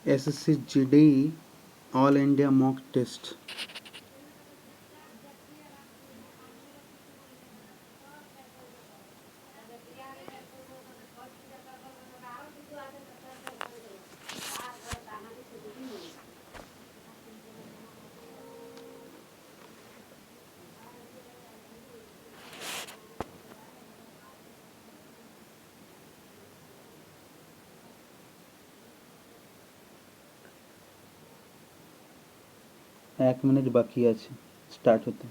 SSC GD All India Mock Test. एक minute बाकी আছে स्टार्ट होते।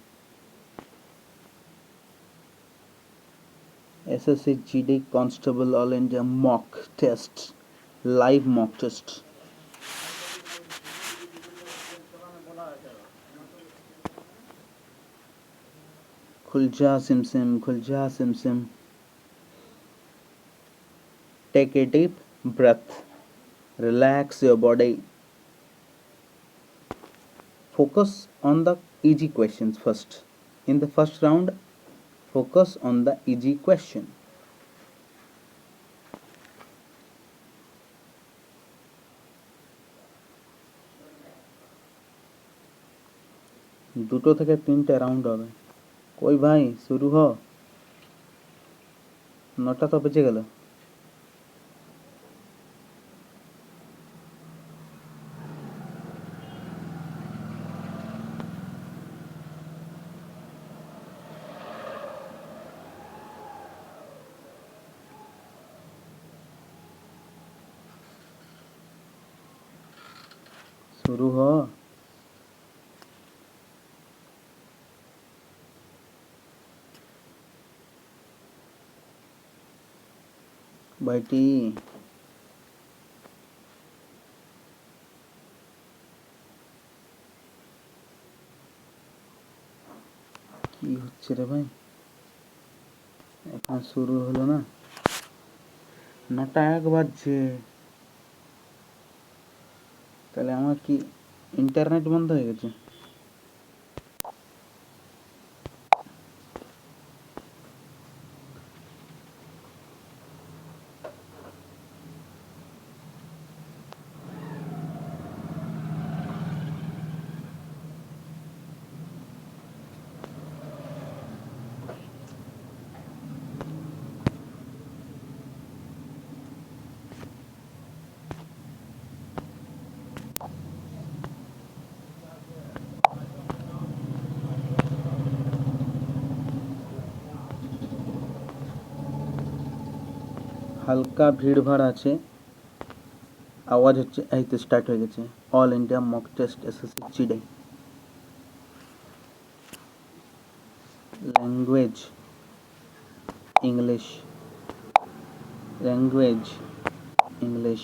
SSC GD Constable All India Mock Test, live mock test. खुल जा सिमसिम, खुल जा सिमसिम. Take a deep breath. Relax your body. Focus on the easy questions first. In the first round, focus on the easy question. দুটো থেকে তিনটে round হবে। কই ভাই শুরু হ। 9টা তো বেজে গেল। শুরু হ। ভাইটি কি হচ্ছে রে ভাই, এখন শুরু হলো না। 9টা 1 বাজছে, তাহলে আমার কি ইন্টারনেট বন্ধ হয়ে গেছে? হালকা ভিড়ভাড় আছে, আওয়াজ হচ্ছে। এই তো স্টার্ট হয়ে গেছে। All India mock test SSC GD। Language English, language English.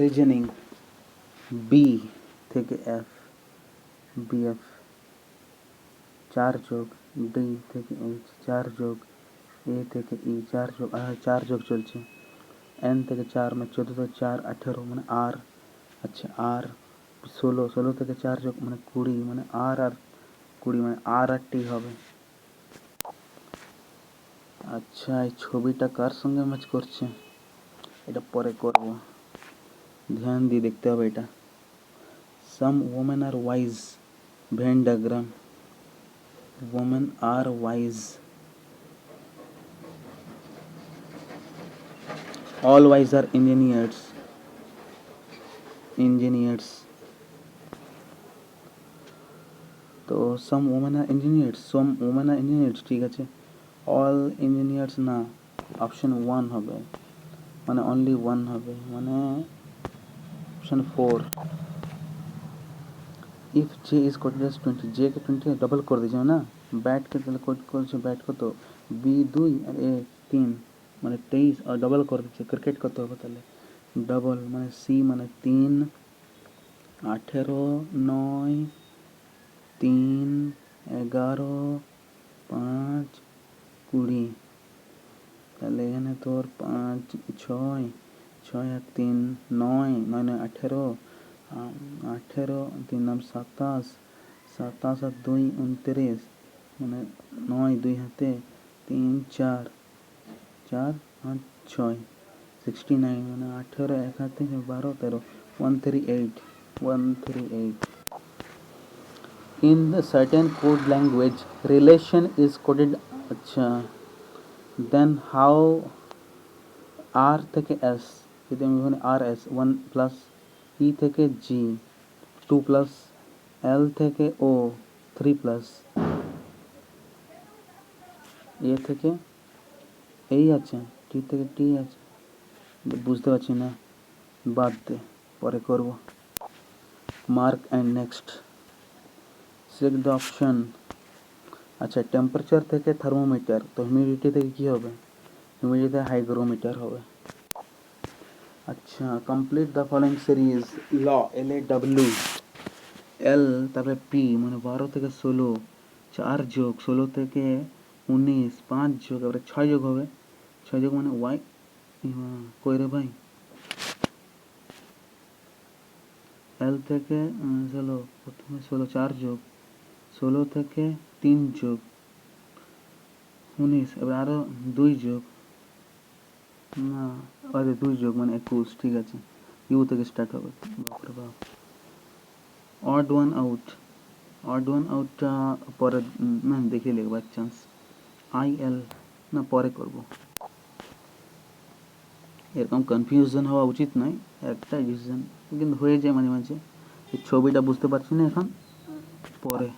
Reasoning B থেকে F, BF 4 যোগ, ডি থেকে H 4 যোগ, এ থেকে ই 4 যোগ, 4 যোগ চলছে। এন থেকে 4 মানে 14 থেকে 4 18 মানে আর। আচ্ছা আর 16, 16 থেকে 4 যোগ মানে 20 মানে আর 20 মানে আর টি হবে। আচ্ছা এই ছবিটা কার সঙ্গে ম্যাচ করছে এটা পরে করব, ধ্যান দিয়ে দেখতে হবে এটা। Some women are wise, Venn diagram. women are wise, all wise are engineers, engineers। তো some women are engineers, some women are engineers, ঠিক আছে। all engineers না, অপশন 1 হবে, মানে অনলি 1 হবে, মানে option 4। if j is quoted as 20, j K 20 double করে দিয়েছে না, ব্যাট কে তাহলে কোট করেছে, ব্যাট কত, বি 2 আর এ 3 মানে 23, আর ডবল করে দিচ্ছে। ক্রিকেট কত হবে তাহলে ডবল, মানে সি মানে 3 18 9 3 11 5 20, তাহলে এখানে তোর 5 6 6 আর 3 9 9 9 18 18 3 নাম 27 27 আর 2 29, মানে 9 2 হাতে তিন চার চার আট ছয় 69 মানে 18 এক হাত থেকে 12 13 138 in the certain code language relation is coded আচ্ছা then how r থেকে s যদি আমি এখানে r s 1 প্লাস e থেকে g 2 প্লাস l থেকে o 3 প্লাস a থেকে এই আছে t থেকে t আছে বুঝতে পারছি না বাদ দে পরে করব mark and next select the option আচ্ছা টেম্পারেচার থেকে থার্মোমিটার তো হিউমিডিটি থেকে কী হবে হিউমিডিটি হাইগ্রোমিটার হবে আচ্ছা complete the following series law LAW L তারপরে পি মানে 12 থেকে 16 4 যোগ 16 থেকে 19 5 যোগ তারপরে 6 যোগ হবে 6 যোগ মানে ওয়াই কই রে ভাই এল থেকে 16 প্রথমে 16 4 যোগ 16 থেকে 3 যোগ 19 এবার আরও 2 যোগ না আরে 2 যোগ মানে 21 ঠিক আছে ইউ থেকে স্টার্ট হবে বাপরে বাপ অড ওয়ান আউটটা পরে না দেখে লিখব এক চান্স IL না পরে করব এরকম কনফিউশন হওয়া উচিত নয় একটা ডিসিশন কিন্তু হয়ে যায় মাঝে মাঝে এই ছবিটা বুঝতে পারছি না এখন পরে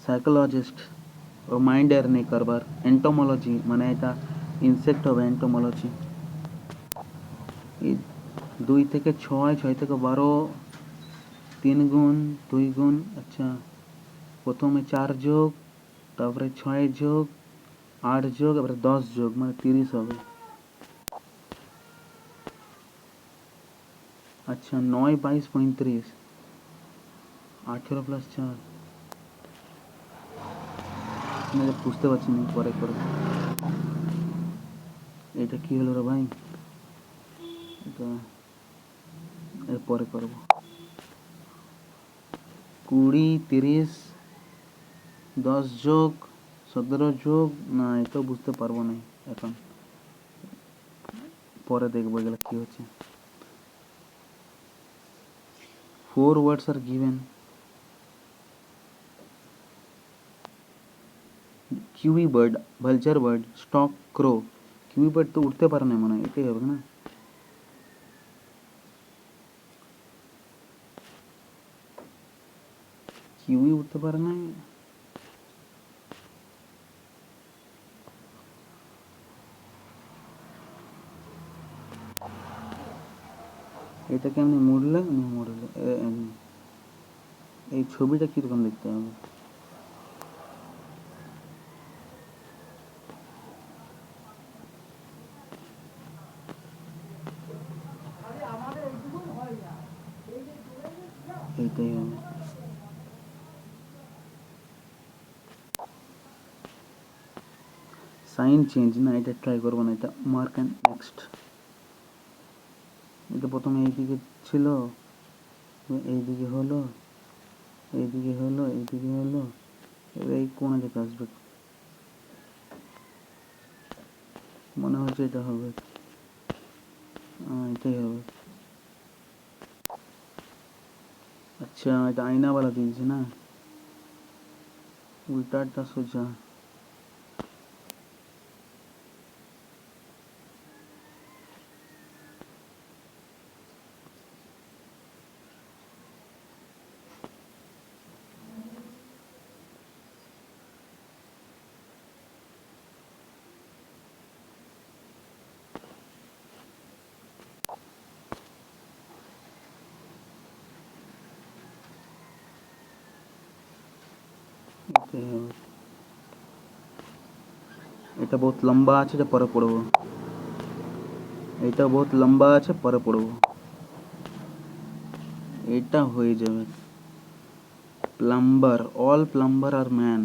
সাইকোলজিস্ট ও মাইন্ডের নেই কারবার এন্টোমোলজি মানে এটা ইনসেক্ট হবে এন্টোমোলজি এই 2 থেকে 6 6 থেকে 12 3 গুণ 2 গুণ আচ্ছা প্রথমে 4 যোগ তারপরে 6 যোগ 8 যোগ এবারে 10 যোগ মানে 30 হবে আচ্ছা 9 22 35 18 প্লাস 4 না বুঝতে পারছি না পরে করে এটা কি হলো রে ভাই এটা এরপরে করবো 20 30 10 যোগ 17 যোগ না এটাও বুঝতে পারবো না এখন পরে দেখবো এগুলো কি হচ্ছে 4 words are given kiwi bird vulture bird stork crow kiwi bird তো উঠতে পারে না মনে হয় এটাই হবে না কিউই উঠতে পারে না এটা কেমনি মুড়লে এই ছবিটা কিরকম দেখতে হবে এইটাই হবে সাইন চেঞ্জ না এটা ট্রাই করবো না এটা মার্ক অ্যান্ড নেক্সট এটা প্রথমে এইদিকে ছিল এইদিকে হলো এইদিকে হলো এইদিকে হলো এবার এই কোণা দিকে আসবে মনে হচ্ছে এটা হবে এটাই হবে আচ্ছা এটা আয়নাওয়ালা দিয়েছে না উল্টাটা সোজা এটা বহুত লম্বা আছে যে পরে পড়বো এটা বহুত লম্বা আছে পরে পড়বো এটা হয়ে যাবে plumber all plumber are man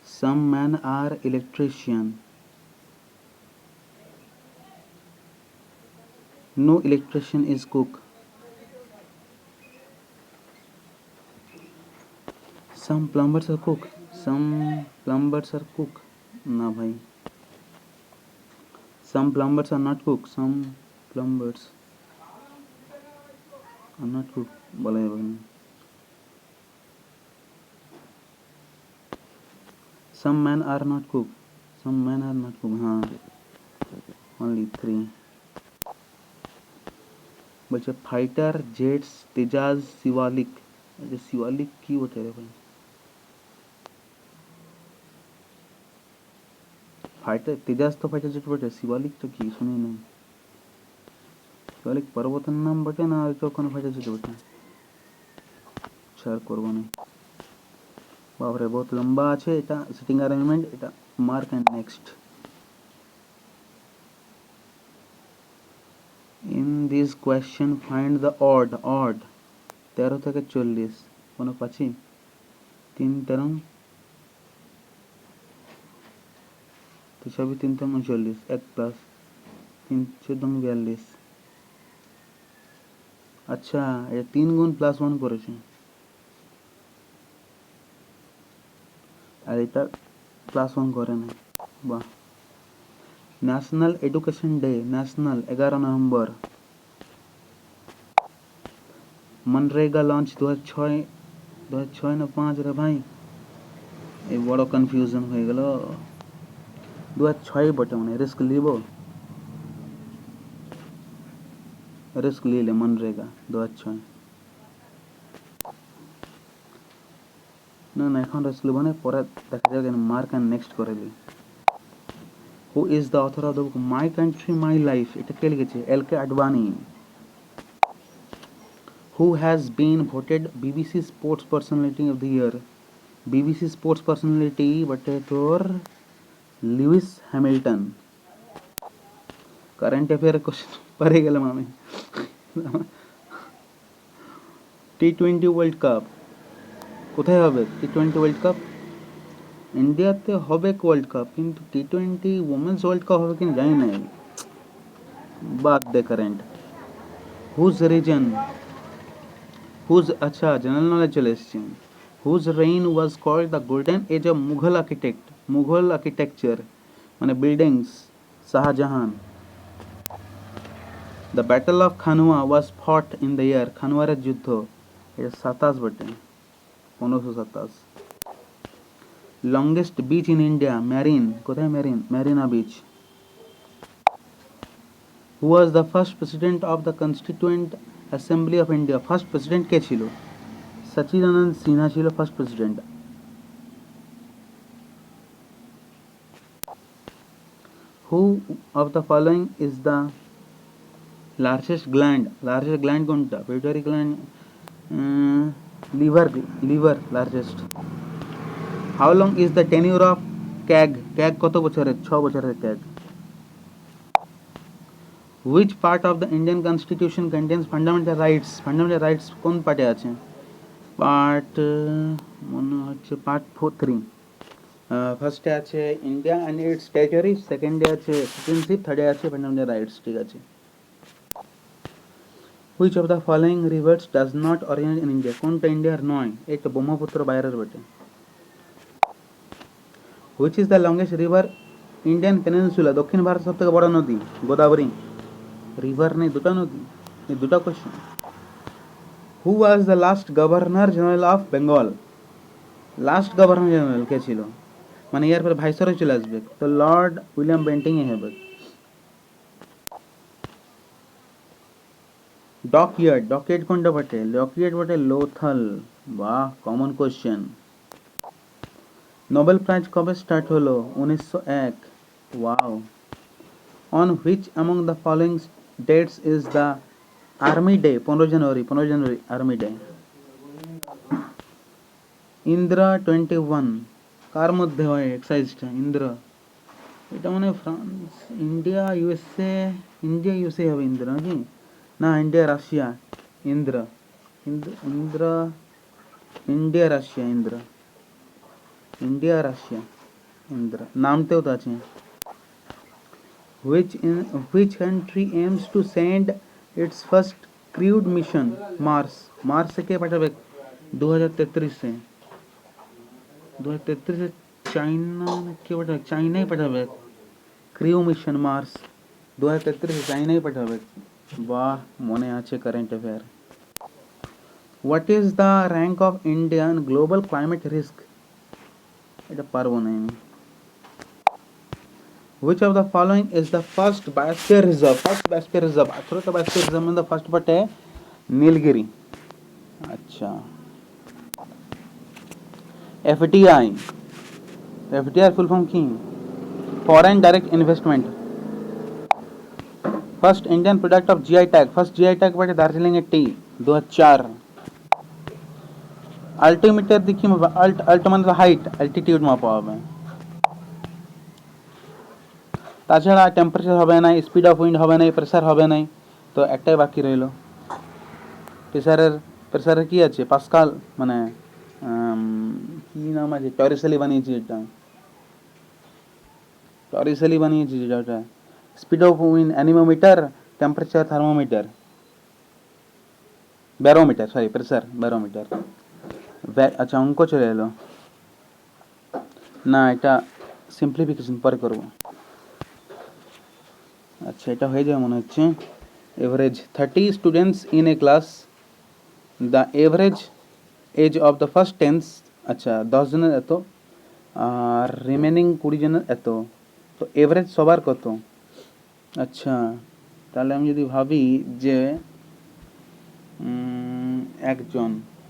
some man are electrician no electrician is cook some plumbers are cook, some plumbers are cook ना भाई, some plumbers are not cook, some plumbers are not cook बोला है बगन, some man are not cook, some man are not cook, हाँ only 3 বলছে fighter jets তেজাজ Shivalik, আচ্ছা শিবালিক কি বটে রে ভাই, ফাইটার তেজাজ তো ফাইটার জেট বটে, শিবালিকটা কি শুনি নাই, শিবালিক পর্বতের নাম বটে না ওইটা ওখানে ফাইটার জেট বটে, শেয়ার করবো না, বাপরে বহুত লম্বা আছে এটা সিটিং অ্যারেঞ্জমেন্ট, এটা mark and next. In this question find the odd 13 থেকে 40 কোনো পাচ্ছি, 3 13 তো সবই 3 থেকে 39, 1 প্লাস 3 14 42, আচ্ছা এটা 3 গুণ প্লাস 1 করেছে, আর এটা প্লাস 1 করে না, বাহ। National education day, national 11 November, MNREGA launch 2006 না 5 রে ভাই, এই বড় কনফিউশন হয়ে গেল, 2006 বটে মানে, রিস্ক লিব, রিস্ক লিলে मनरेगा 2006, না না এখন রিস্ক লিব না, পরে দেখা যাবে, মার্ক এন্ড নেক্সট করে দিই। Who is the author of the book my country my life, এটা কে লিখেছে, এল কে Advani. Who has been voted BBC Sports Personality of the Year? BBC Sports Personality बटे तोर Lewis Hamilton. Current affair question परे गेल मामे। T20 world cup কোথায় হবে, T20 world cup ইন্ডিয়াতে হবে ওয়ার্ল্ড কাপ, কিন্তু T20 ওমেন্স ওয়ার্ল্ড কাপ হবে কিনা জানি না, বাদ দে কারেন্ট। হুজ রিজন, whose अच्छा जनरल नॉलेज चले एसছে, whose reign was called the golden age of Mughal architecture মানে buildings, Shahjahan. the battle of Khanwa was fought in the year, খানোয়ারের যুদ্ধ এটা 27 বটে, 1527। longest beach in India, marine, কোথায় marine, marina beach। who was the first president of the constituent assembly of India, first president কে ছিল, সচিদানন্দ সিনহা ছিল first president. Who of the following is the largest gland কোনটা, pituitary gland, liver largest. How long is the tenure of CAG কত বছরের, 6 বছরের CAG. which part of the Indian constitution contains fundamental rights কোন পার্টে আছে, part মনে হচ্ছে part 3, ফার্স্টে আছে ইন্ডিয়া অ্যান্ড ইটস টেরিটরি, সেকেন্ডে আছে সিটিজেনশিপ, থার্ডে আছে ফান্ডামেন্টাল রাইটস, ঠিক আছে। which of the following rivers does not originate in India, কোনটা ইন্ডিয়ার নয়, এটা ব্রহ্মপুত্র বাইরের বটে। which is the longest river Indian peninsula, দক্ষিণ ভারতের সবথেকে বড় নদী, গোদাবরী। রিভার নেই, দুটো নদী, এই দুটো question. Who was the last governor general of Bengal, last governor general কে ছিল, মানে এর পরে ভাইসরয় চলে আসবে, তো লর্ড উইলিয়াম বেন্টিং এ হবে। ডকইয়ার্ড কোনটা বটে, ডকইয়ার্ড বটে লোথাল, বাহ কমন কোশ্চেন। নোবেল প্রাইজ কবে স্টার্ট হলো, 1901, wow. on which among the following dates is the army day, 15 January army day. Indra 21 কার মধ্যে হয় এক্সারসাইজটা, ইন্দ্রা এটা মানে ফ্রান্স, ইন্ডিয়া ইউএসএ হবে ইন্দ্রা নাকি, না India Russia, Indra India Russia, Indra নামতেও তো আছে। which country aims to send its first crewed mission Mars, से के पाठाबे 2033 से, 2033 চাইনা কে পাঠাবে? চাইনাই পাঠাবে ক্রিউ মিশন মার্স 2033 চাইনাই পাঠাবে। বাহ, মনে আছে current affair. What is the rank of India in global climate risk? এটা পারবো না আমি। Which of the following is the first biosphere reserve? First biosphere reserve, 18 biosphere reserve में the first part है नीलगिरी। अच्छा, FDI, FDI full form की foreign direct investment। First Indian product of GI tag, first GI tag बटे Darjeeling T 2004। Altimeter देखिए, alt মানে height, altitude मापा হবে। তাছাড়া টেম্পারেচার হবে না, স্পিড অফ উইন্ড হবে না, প্রেসার হবে না, তো একটাই বাকি রইল। প্রেসারের কি আছে? পাস্কাল মানে কি নাম আছে, টরিসেলি বানিয়েছি এটা, টরিসেলি বানিয়েছি যেটা ওটা। Speed of wind anemometer, temperature thermometer, barometer, sorry pressure barometer. আচ্ছা, অঙ্ক চলে এলো না, এটা সিম্পলিফিকেশন পরে করব। আচ্ছা, এটা হয়ে যাবে মনে হচ্ছে। Average 30 students in a class, the average age of the first 10, আচ্ছা 10 জনের এত আর রিমেনিং 20 জনের এত, তো এভারেজ সবার কত? আচ্ছা, তাহলে আমি যদি ভাবি যে একজন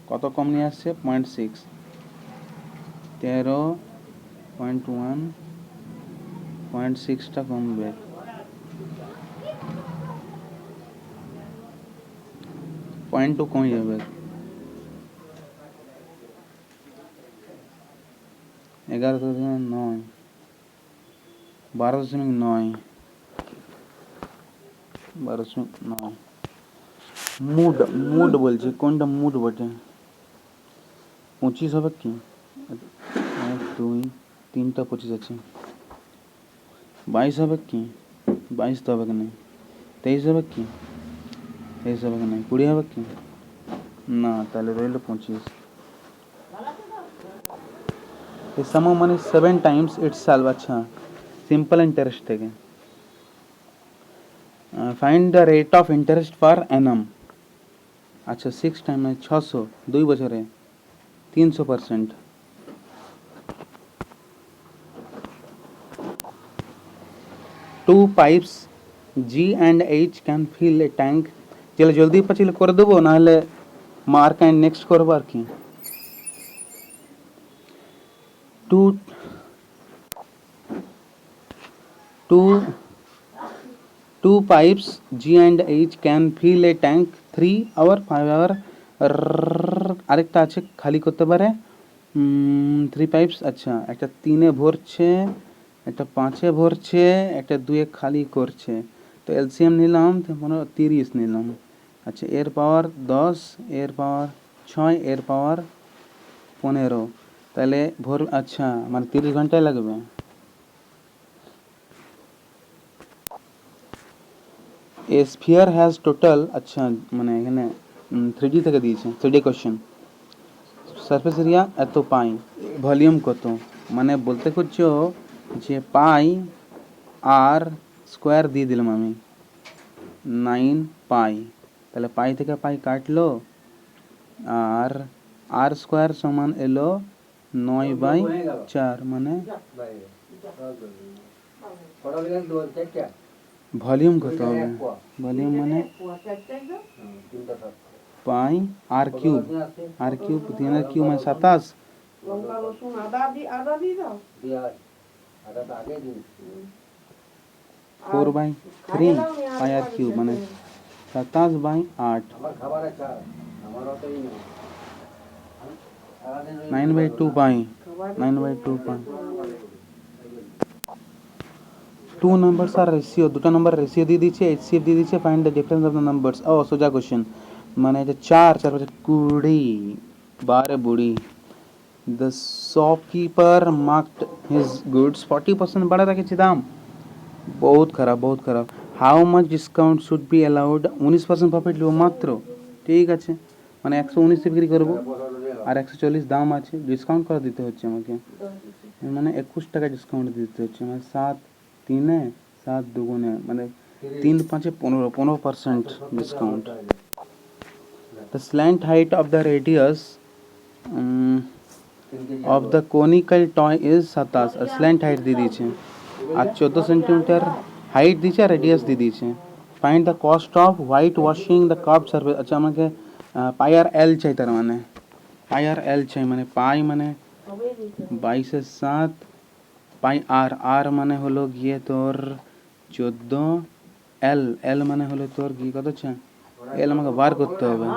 কত কম নিয়ে আসছে, 0.6, 13.1, 0.6টা কমবে, 0.2 কমে যাবে, 11.9, 12.9, 12.9। মুড মুড বলছে, কোনটা মুড বটে? 25 হবে কি? 1 2 3টা 25 আছে। 22 হবে কি? 22 তো হবে কি না? 23 হবে কি? 23 হবে কি না? 20 হবে কি না? তাহলে রইল 25। The sum of money 7 times itself। अच्छा, सिंपल इंटरेस्ट থেকে। Find the rate of interest per annum. আচ্ছা, 6 টাইম মানে 600, 2 বছরে 300%। Two pipes G and H can fill a tank. চলে জলদি পাচ্ছিলে করে দেবো, নাহলে মার্ক অ্যান্ড নেক্সট করবো আর কি। Two pipes G and H can fill a tank 3 hour 5 hour। আরেকটা আছে খালি করতে পারে 3 পাইপস। আচ্ছা, একটা 3-এ ভরছে, একটা 5-এ ভরছে, একটা 2-এ খালি করছে, তো এলসিএম নিলাম তো 30 নিলাম। আচ্ছা, এর পাওয়ার 10, এর পাওয়ার 6, এর পাওয়ার 15, তাহলে ভোর, আচ্ছা মানে 30 ঘন্টায় লাগবে। এ স্ফিয়ার হ্যাজ টোটাল, আচ্ছা মানে এখানে 3D থেকে দিয়েছে, 3D কোশ্চেন। সারফেস এরিয়া এত পাই, ভলিউম কত? মানে বলতে খুঁজছো যে পাই আর স্কোয়ার দিয়ে দিলাম আমি 9 পাই, তাহলে পাই থেকে পাই কাটলো, আর আর স্কোয়ার সমান এলো 9/4, মানে ভলিউম কত হবে? ভলিউম মানে pi r cube, r cube 3 cube মানে 27, 4/3 পাই আর কিউব মানে 27/8, 9/2 pi, 9/2 pi. 2 numbers are ratio, দুটো নাম্বার রেশিও দিয়ে দিচ্ছে, HCF দিয়ে দিচ্ছে, find the difference of the numbers. ও সোজা কোশ্চেন, মানে এটা 4 4 20, 12 বুড়ি। The shopkeeper marked his goods 40% বাড়া রেখেছে দাম, বহুত খারাপ, বহুত খারাপ। How much discount should be allowed? 19% profit নেব মাত্র, ঠিক আছে, মানে 119 বিক্রি করবো, আর 140 দাম আছে, ডিসকাউন্ট করে দিতে হচ্ছে আমাকে, মানে 21 টাকা ডিসকাউন্ট দিতে হচ্ছে, মানে 7 তিনে 7 দুগুণে মানে 3 5 15% discount. The slant height of the radius of the conical toy is 27, slant height দিয়ে দিয়েছে, আর 14 সেন্টিমিটার হাইট দিয়েছে আর রেডিয়াস দিয়ে দিয়েছে। Find the cost off white washing the curve surface. আচ্ছা আমাকে পাই আর এল চাই, তার মানে পাই আর এল চাই, মানে পাই মানে 22/7, পাই আর আর মানে হলো গিয়ে তোর 14, এল এল মানে হলো তোর গিয়ে কত হচ্ছে, এল আমাকে বার করতে হবে,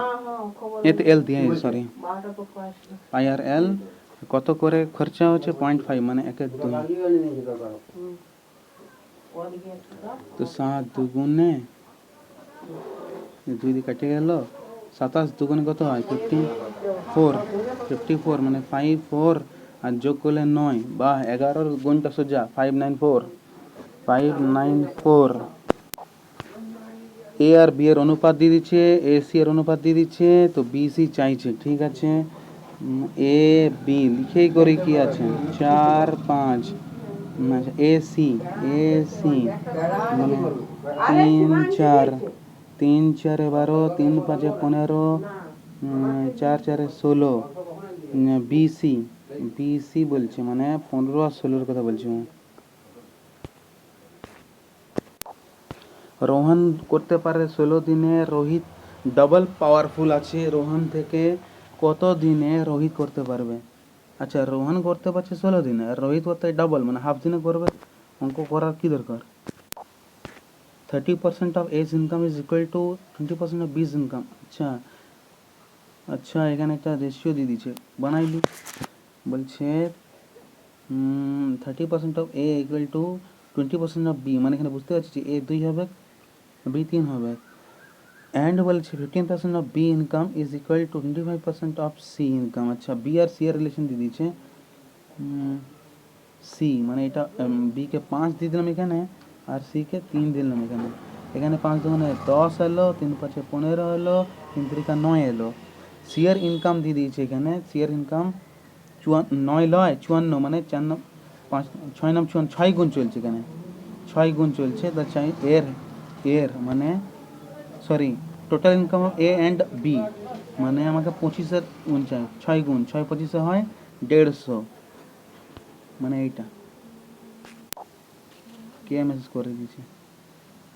এতে এল দিয়ে সরি, পাই আর এল কত করে খরচা হচ্ছে 0.5 মানে 1/2, তো 7 দুগুণে 2 দিয়ে কেটে গেল, 27 দুগুণে কত হয় 54 মানে 54 আর যোগ করলে 9 বা 11 গুণটা সোজা 594 এ আর বি এর অনুপাত দিয়ে দিচ্ছে, এ সি এর অনুপাত দিয়ে দিচ্ছে, তো বি সি চাইছে, ঠিক আছে। এ বি লিখেই করি কি আছে 4 5, আচ্ছা এ সি মানে 3 4 3 4 12 3 5 15 4 4 16, বিসি বিসি বলছে মানে 15 আর 16 কথা বলছি। রোহন করতে পারে 16 দিনে, রোহিত ডাবল পাওয়ারফুল আছে, রোহন থেকে কত দিনে রোহিত করতে পারবে? আচ্ছা রোহন করতে পারছে 16 দিনে, আর রোহিত করতে ডাবল মানে হাফ দিনে করবে, অঙ্ক করার কি দরকার? 30% of A's income is equal to 20% of B's income. আচ্ছা আচ্ছা এখানে একটা রেশিও দিয়ে দিচ্ছে, বানাইলি বলছে 30% of A equal to 20% of B, মানে এখানে বুঝতে পারছি যে এ 2 হবে বি 3 হবে, অ্যান্ড বলছে 15% of B income is equal to 25% of C income. আচ্ছা বি আর সি এর রিলেশন দিয়ে দিচ্ছে, সি মানে এটা বিকে 5 দিয়ে দিলাম এখানে, আর সিকে 3 দিলাম এখানে, এখানে 5 দুগুণে 10 এলো, 3 5 15 এলো, 3 3 9 এলো। সি এর ইনকাম দিয়ে দিয়েছে এখানে, সি এর ইনকাম 9 লয় 54, মানে 4 9 5 6 9 54, 6 গুণ চলছে এখানে, 6 গুণ চলছে, তা চাই এর মানে sorry total income of A and B, মানে আমাকে 25-এর গুণ চাই, 6 গুণ 6 25 হয় 150, মানে এইটা কে মেসেজ করে দিয়েছে।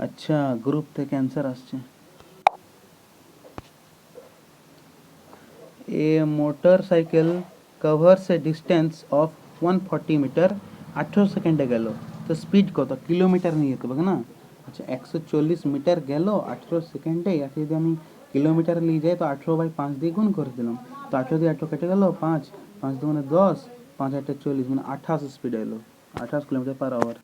আচ্ছা গ্রুপ থেকে অ্যান্সার আসছে, a motorcycle covers a distance of 140 meter 18 সেকেন্ডে গেল, তো স্পিড কত কিলোমিটার নিয়ে যেতে হবে না। আচ্ছা 140 মিটার গেল 18 সেকেন্ডে, একে যদি আমি কিলোমিটার নিয়ে যাই তো 18/5 দিয়ে গুণ করে দিলাম, তো 18 দিয়ে 18 কেটে গেল 5 5 দুগুণে 10 5 8 40, মানে 28 স্পিড এলো, 28 kilometre per hour.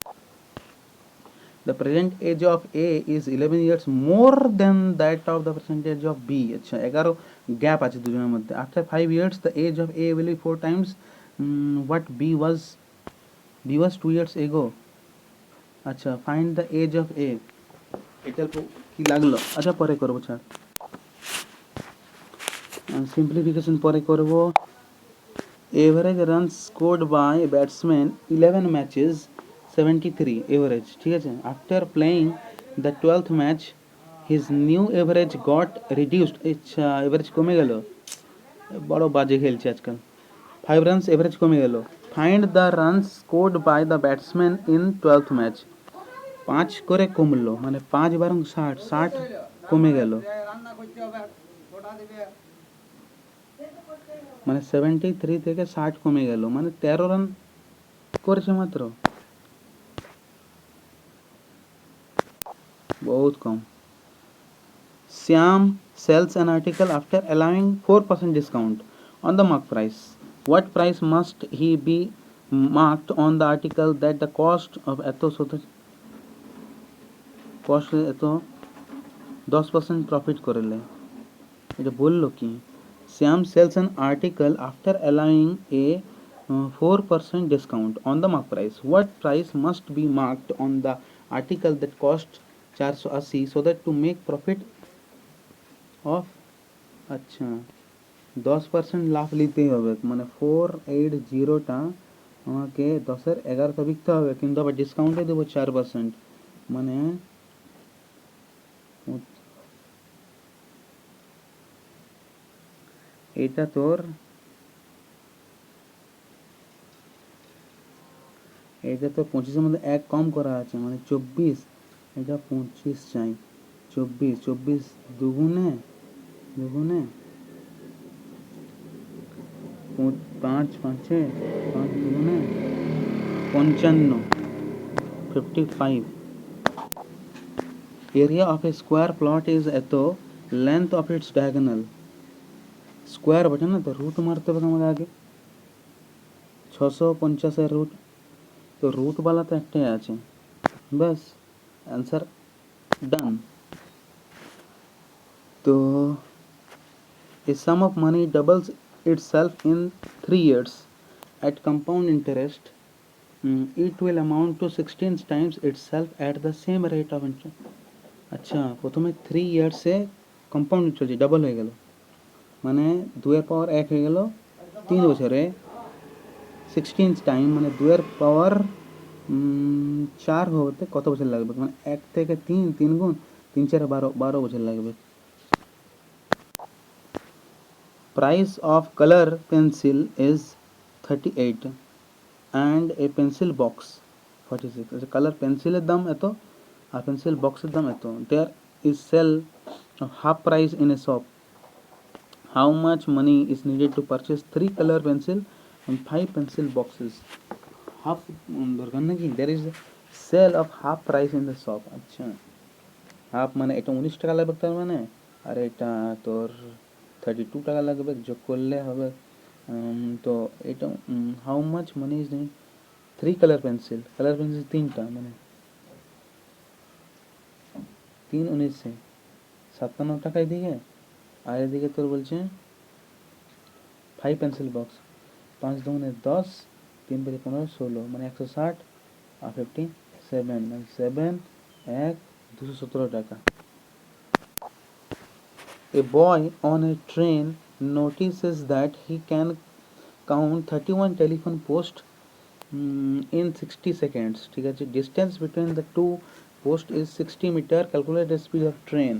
The present age of A is 11 years more than that of the present age of B. अच्छा 11 gap আছে দুজনের মধ্যে। After 5 years the age of A will be 4 times what B was 2 years ago. আচ্ছা find the age of A, এটা কি লাগলো, আচ্ছা পরে করবো ছাড়, সিম্পলিফিকেশন পরে করব। Average runs scored by batsman 11 matches 73 average, ঠিক আছে। After playing the 12th match his new average got reduced, আচ্ছা এভারেজ কমে গেল, বড় বাজে খেলছে আজকাল, 5 রানস এভারেজ কমে গেল। Find the runs scored by the batsman in 12th match, 5 করে কমলো, মানে 5 বারং 60 কমে গেল, মানে 73 থেকে 60 কমে গেল, মানে 13 রান করেছে মাত্র, बहुत कम। Syam sells an article after allowing 4% discount on the mark price. What price must he be marked on the article that the cost of এত 10% profit করলে, এটা বললো কি? Syam sells an article after allowing a 4% discount on the mark price. What price must be marked on the article that cost 480 so that to make profit of, अच्छा 10% লাভ নিতেই হবে, মানে 480টা আমাকে 10-এর 11টা বিকতে হবে, কিন্তু আবার ডিসকাউন্টে দেবো 4%, মানে এটা তোর এটা তো 25-এর মধ্যে এক কম করা আছে, মানে 24, এটা 25 চাই, 24 দুগুণে দুগুণে 5 5-এ 5 দুগুণে 55, 55। Area of a square plot is এত, length of its diagonal, square বটে না, তো রুট মারতে হবে আমাকে আগে, 650-এর রুট, তো রুটওয়ালা তো একটাই আছে, ব্যাস অ্যান্সার ডান। তো a sum of money doubles itself in 3 years at compound interest, it will amount to 16 times itself at the same rate of interest। আচ্ছা, প্রথমে 3 ইয়ার্সে কম্পাউন্ড চলছে, ডাবল হয়ে গেল, মানে 2-এর পাওয়ার 1 হয়ে গেল 3 বছরে, 16 টাইম মানে 2-এর পাওয়ার 4 হতে কত বছর লাগবে, মানে 1 থেকে 3, 3 গুণ 3 4 12, 12 বছর লাগবে। Price of color pencil is 38 and a pencil box 46। আচ্ছা, কালার পেন্সিলের দাম এত আর পেন্সিল বক্সের দাম এত, there is sell of half price in a shop, how much money is needed to purchase 3 color pencil and 5 pencil boxes? Half দরকার নাকি, there is sell of half price in the shop। আচ্ছা, half মানে এটা 19 টাকা লাগবে তার মানে, আর এটা তোর 32 টাকা লাগবে, যোগ করলে হবে, তো এটা হাউ মাচ মানি ইজ নেই, 3 কালার পেন্সিল 3টা, মানে 3 19 57 টাকা এদিকে, আর এদিকে তোর বলছে 5 পেন্সিল বক্স, 5 দুগুণে 10, 3 5 15 16, মানে 160 আর 57, মানে 7 1 217 টাকা। A boy on a train notices that he can count 31 telephone posts in 60 seconds। ঠিক আছে, distance between the two posts is 60 meter, calculate the speed of train।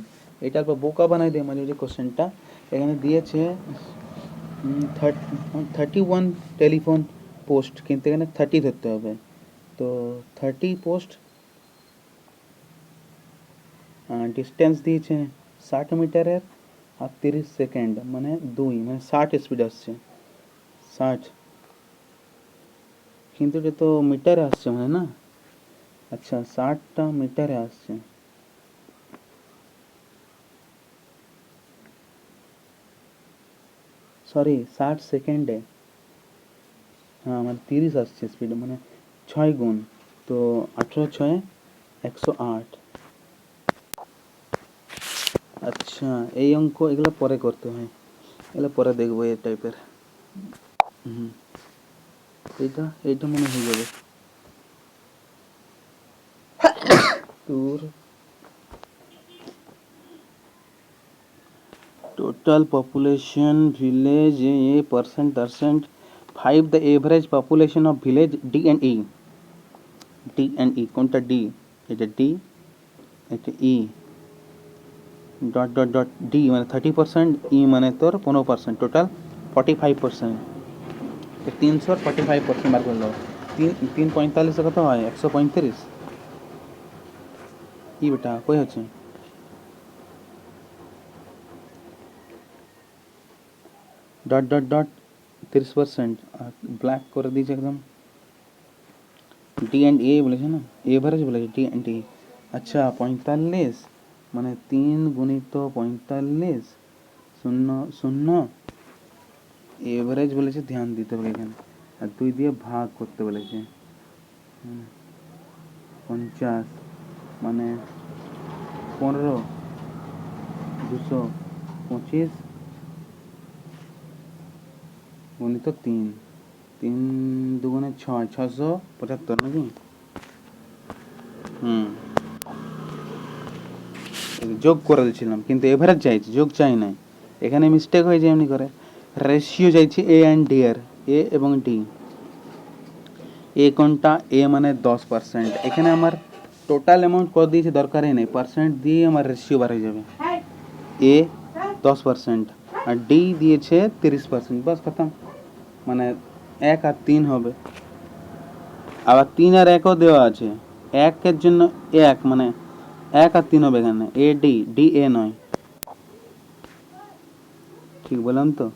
এটা একবার বোকা বানাই দেয় মানে যে কোশ্চেনটা এখানে দিয়েছে 31 টেলিফোন পোস্ট, কিন্তু এখানে 30 ধরতে হবে, তো 30 পোস্ট, ডিস্টেন্স দিয়েছে 60 মিটারের আর 30 সেকেন্ড, মানে 2, মানে 60 স্পিড আসছে 60, কিন্তু এটা তো মিটারে আসছে মানে না, আচ্ছা 60টা মিটারে আসছে, সরি 60 সেকেন্ডে, হ্যাঁ মানে 30 আসছে স্পিড, মানে 6 গুণ, তো 18 6 108। আচ্ছা, এই অঙ্ক এগুলো পরে করতে হয়, এগুলো পরে দেখবো এই টাইপের। এইটা এইটা মনে হয়ে যাবে তোর। total population village a percent 5 the average population of village D and E, D and E কোনটা D, এটা D, এটা E, dot dot dot D মানে 30%, E মানে তোর 15%, টোটাল 45%, 345% বার করলো, 3 কত হয় 135, কি বেটা কই হচ্ছে, ডট ডট ডট 30%, আর ব্ল্যাক করে দিয়েছে একদম, ডি অ্যান্ড এ বলেছে না, এভারেজ বলেছে ডি অ্যান্ড এ। আচ্ছা 45 মানে 3 গুণিত 45 শূন্য শূন্য, এভারেজ বলেছে, ধ্যান দিতে হবে এখানে, আর 2 দিয়ে ভাগ করতে বলেছে, 50 মানে 15 225 গুণিত 3, 3 দুগুণে 6, 675 নাকি, যোগ করে দিয়েছিলাম, কিন্তু এভারেজ চাইছি, যোগ চাই নাই, এখানে মিস্টেক হয়েছে এমনি করে, রেশিও যাইছে এ অ্যান্ড ডি এর, এ এবং ডি। এ কোনটা, এ মানে 10%, এখানে আমার টোটাল অ্যামাউন্ট কত দিয়েছে দরকারই নেই, পার্সেন্ট দিয়ে আমার রেশিও বার হয়ে যাবে। এ 10% আর ডি দিয়েছে 30%, বাস খতম। মানে 1 আর 3 হবে, আবার 3 আর 1ও দেওয়া আছে, 1 এর জন্য 1 মানে 1 আর 3 হবে এখানে, এ ডি, ডি এ নয়। ঠিক বললাম তো?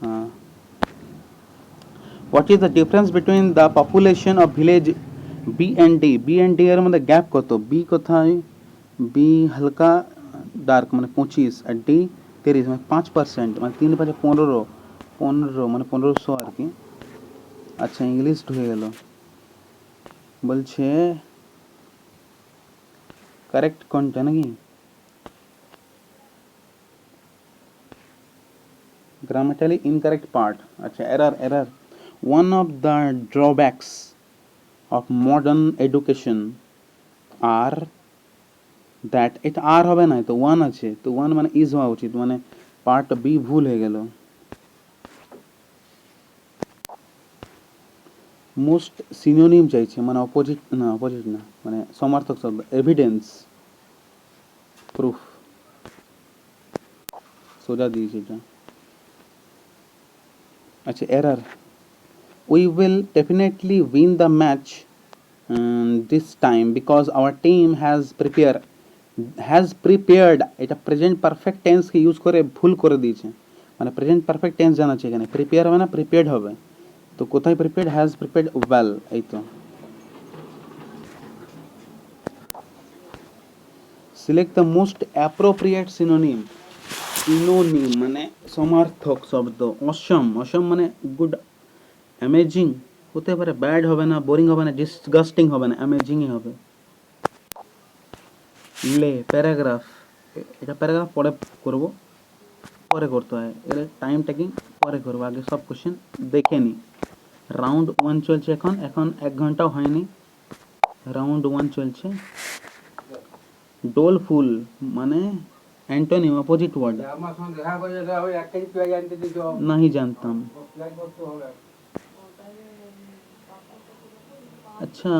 হ্যাঁ। What is the difference between the population of village B and D? B and D এর মধ্যে গ্যাপ কত? B কোথায়? B হালকা ডার্ক মানে 25 আর D 30 মানে 5%, মানে 3 5 15, 15 মানে 1500 আর কি। আচ্ছা ইংলিশ ঢুকে গেল, বলছে কারেক্ট কোনটা নাকি? Grammatically incorrect part. আচ্ছা error. One of the drawbacks of modern education are that, এটা আর হবে না তো ওয়ান আছে, তো ওয়ান মানে ইজ হওয়া উচিত, মানে পার্ট বি ভুল হয়ে গেল। মোস্ট সিনোনিম চাইছে, মানে অপোজিট না, মানে সমার্থক শব্দ, এভিডেন্স, প্রুফ, সোজা দিয়েছে এটা। আচ্ছা error, we will definitely win the match this time because our team has prepared, এটা প্রেজেন্ট পারফেক্ট টেন্স কে ইউজ করে ভুল করে দিয়েছে, মানে প্রেজেন্ট পারফেক্ট টেন্স জানা আছে এখানে, প্রিপেয়ার হবে না প্রিপেয়ার্ড হবে, তো কোথায় প্রিপেয়ার্ড, হ্যাজ প্রিপেয়ার্ড ওয়েল, এই তো। Select the most appropriate synonym. Synonym মানে সমার্থক শব্দ। অসম, অসম মানে গুড, অ্যামেজিং হতে পারে, ব্যাড হবে না, বোরিং হবে না, ডিসগাস্টিং হবে না, অ্যামেজিংই হবে। লে প্যারাগ্রাফ, এটা প্যারাগ্রাফ পরে করব, পরে করতে হয়, এর টাইম টেকিং পরে করবো, আগে সব কোশ্চেন দেখে নিই। রাউন্ড 1 চলছে এখন, 1 ঘন্টাও হয়নি, রাউন্ড 1 চলছে। ডোলফুল মানে অ্যান্টোনিম, অপোজিট ওয়ার্ড। नहीं जानता। अच्छा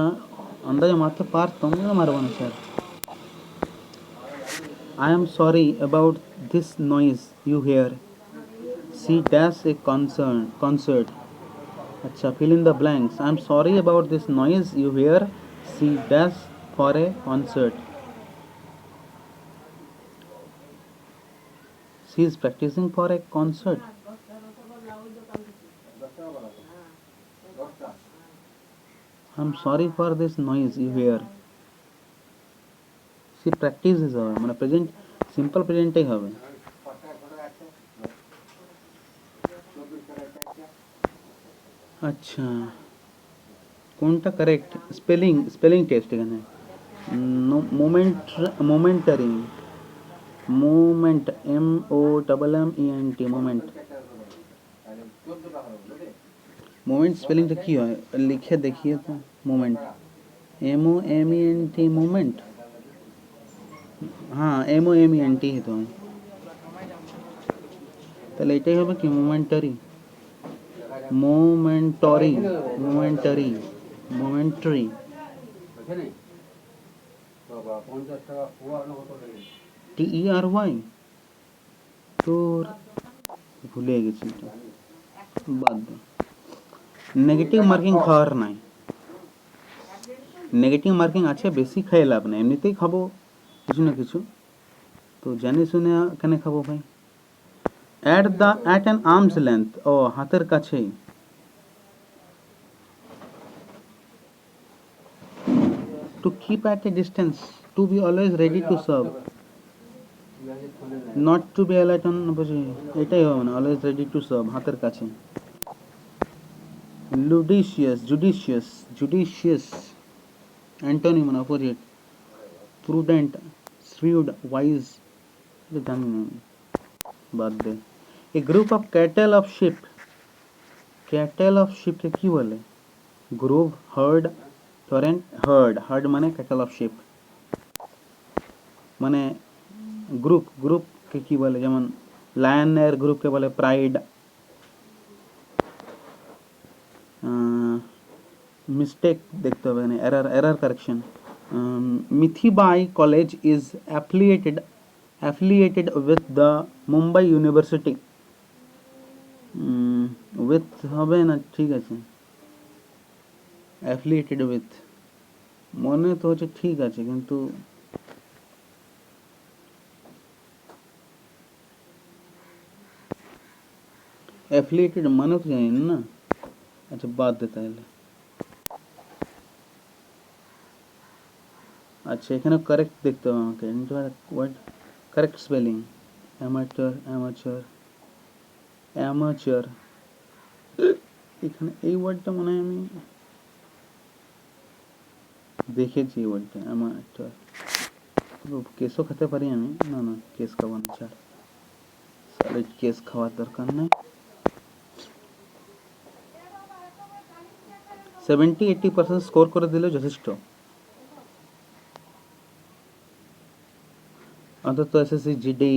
अंदाजा मारते पारताम ना मारवाना sir. I am sorry about this noise you hear. See dash a concert. अच्छा fill in the blanks. I am sorry about this noise you hear. See dash for a concert. She is practicing for a concert. I am sorry for this noise you hear. She practices হবে, মানে present simple প্রেজেন্টেই হবে। আচ্ছা কোনটা correct, spelling test এখানে। Momentary, moment, MOMMENT, moment. Moment স্পেলিংটা কি হয় লিখে দেখিয়ে তো, মোমেন্ট, MOMENT, মোমেন্ট, হ্যাঁ MOMENT ही तो है, তাহলে এটাই হবে কি, momentary, momentary, momentary, momentary. TERY তোর ভুলে গেছি এটা, বাদ দে। নেগেটিভ মার্কিং খাওয়ার নাই, নেগেটিভ মার্কিং আছে বেশি খেয়ে লাভ নাই, এমনিতেই খাবো কিছু না কিছু, তো জানি শুনে কেন খাবো ভাই। at an arm's length, ও হাতের কাছেই। to keep at a distance, to be always ready to serve, not to be alert on এটাই হবে না, always ready to serve, হাতের কাছে। judicious অ্যান্টোনিম মানে অপোজিট। prudent, shrewd, wise, এটা জানি না, বাদ দে। a group of cattle of sheep, cattle of sheep কে কি বলে, গ্রুভ, হার্ড, টরেন্ট, হার্ড মানে cattle of sheep, মানে গ্রুপকে কি বলে, যেমন লায়নের গ্রুপকে বলে প্রাইড। মিস্টেক দেখতে হবে না, error correction. Mithibai college is affiliated with the Mumbai university. With হবে না, ঠিক আছে, অ্যাফিলিয়েটেড উইথ মনে তো হচ্ছে ঠিক আছে, কিন্তু অ্যাফিলিয়েটেড মানে তো জানি না। আচ্ছা বাদ দে তাহলে। আচ্ছা এখানে কারেক্ট দেখতে হবে আমাকে, word correct spelling. Amateur amateur amateur, এখানে এই ওয়ার্ডটা মনে হয় আমি দেখেছি, এই ওয়ার্ডটা অ্যামাচার। কেসও খেতে পারি আমি, না না কেস খাবো না, ছাড়, সালে কেস খাওয়ার দরকার নেই। 70-80% স্কোর করে দিলেও যথেষ্ট, অন্তত এসএসসি জিডি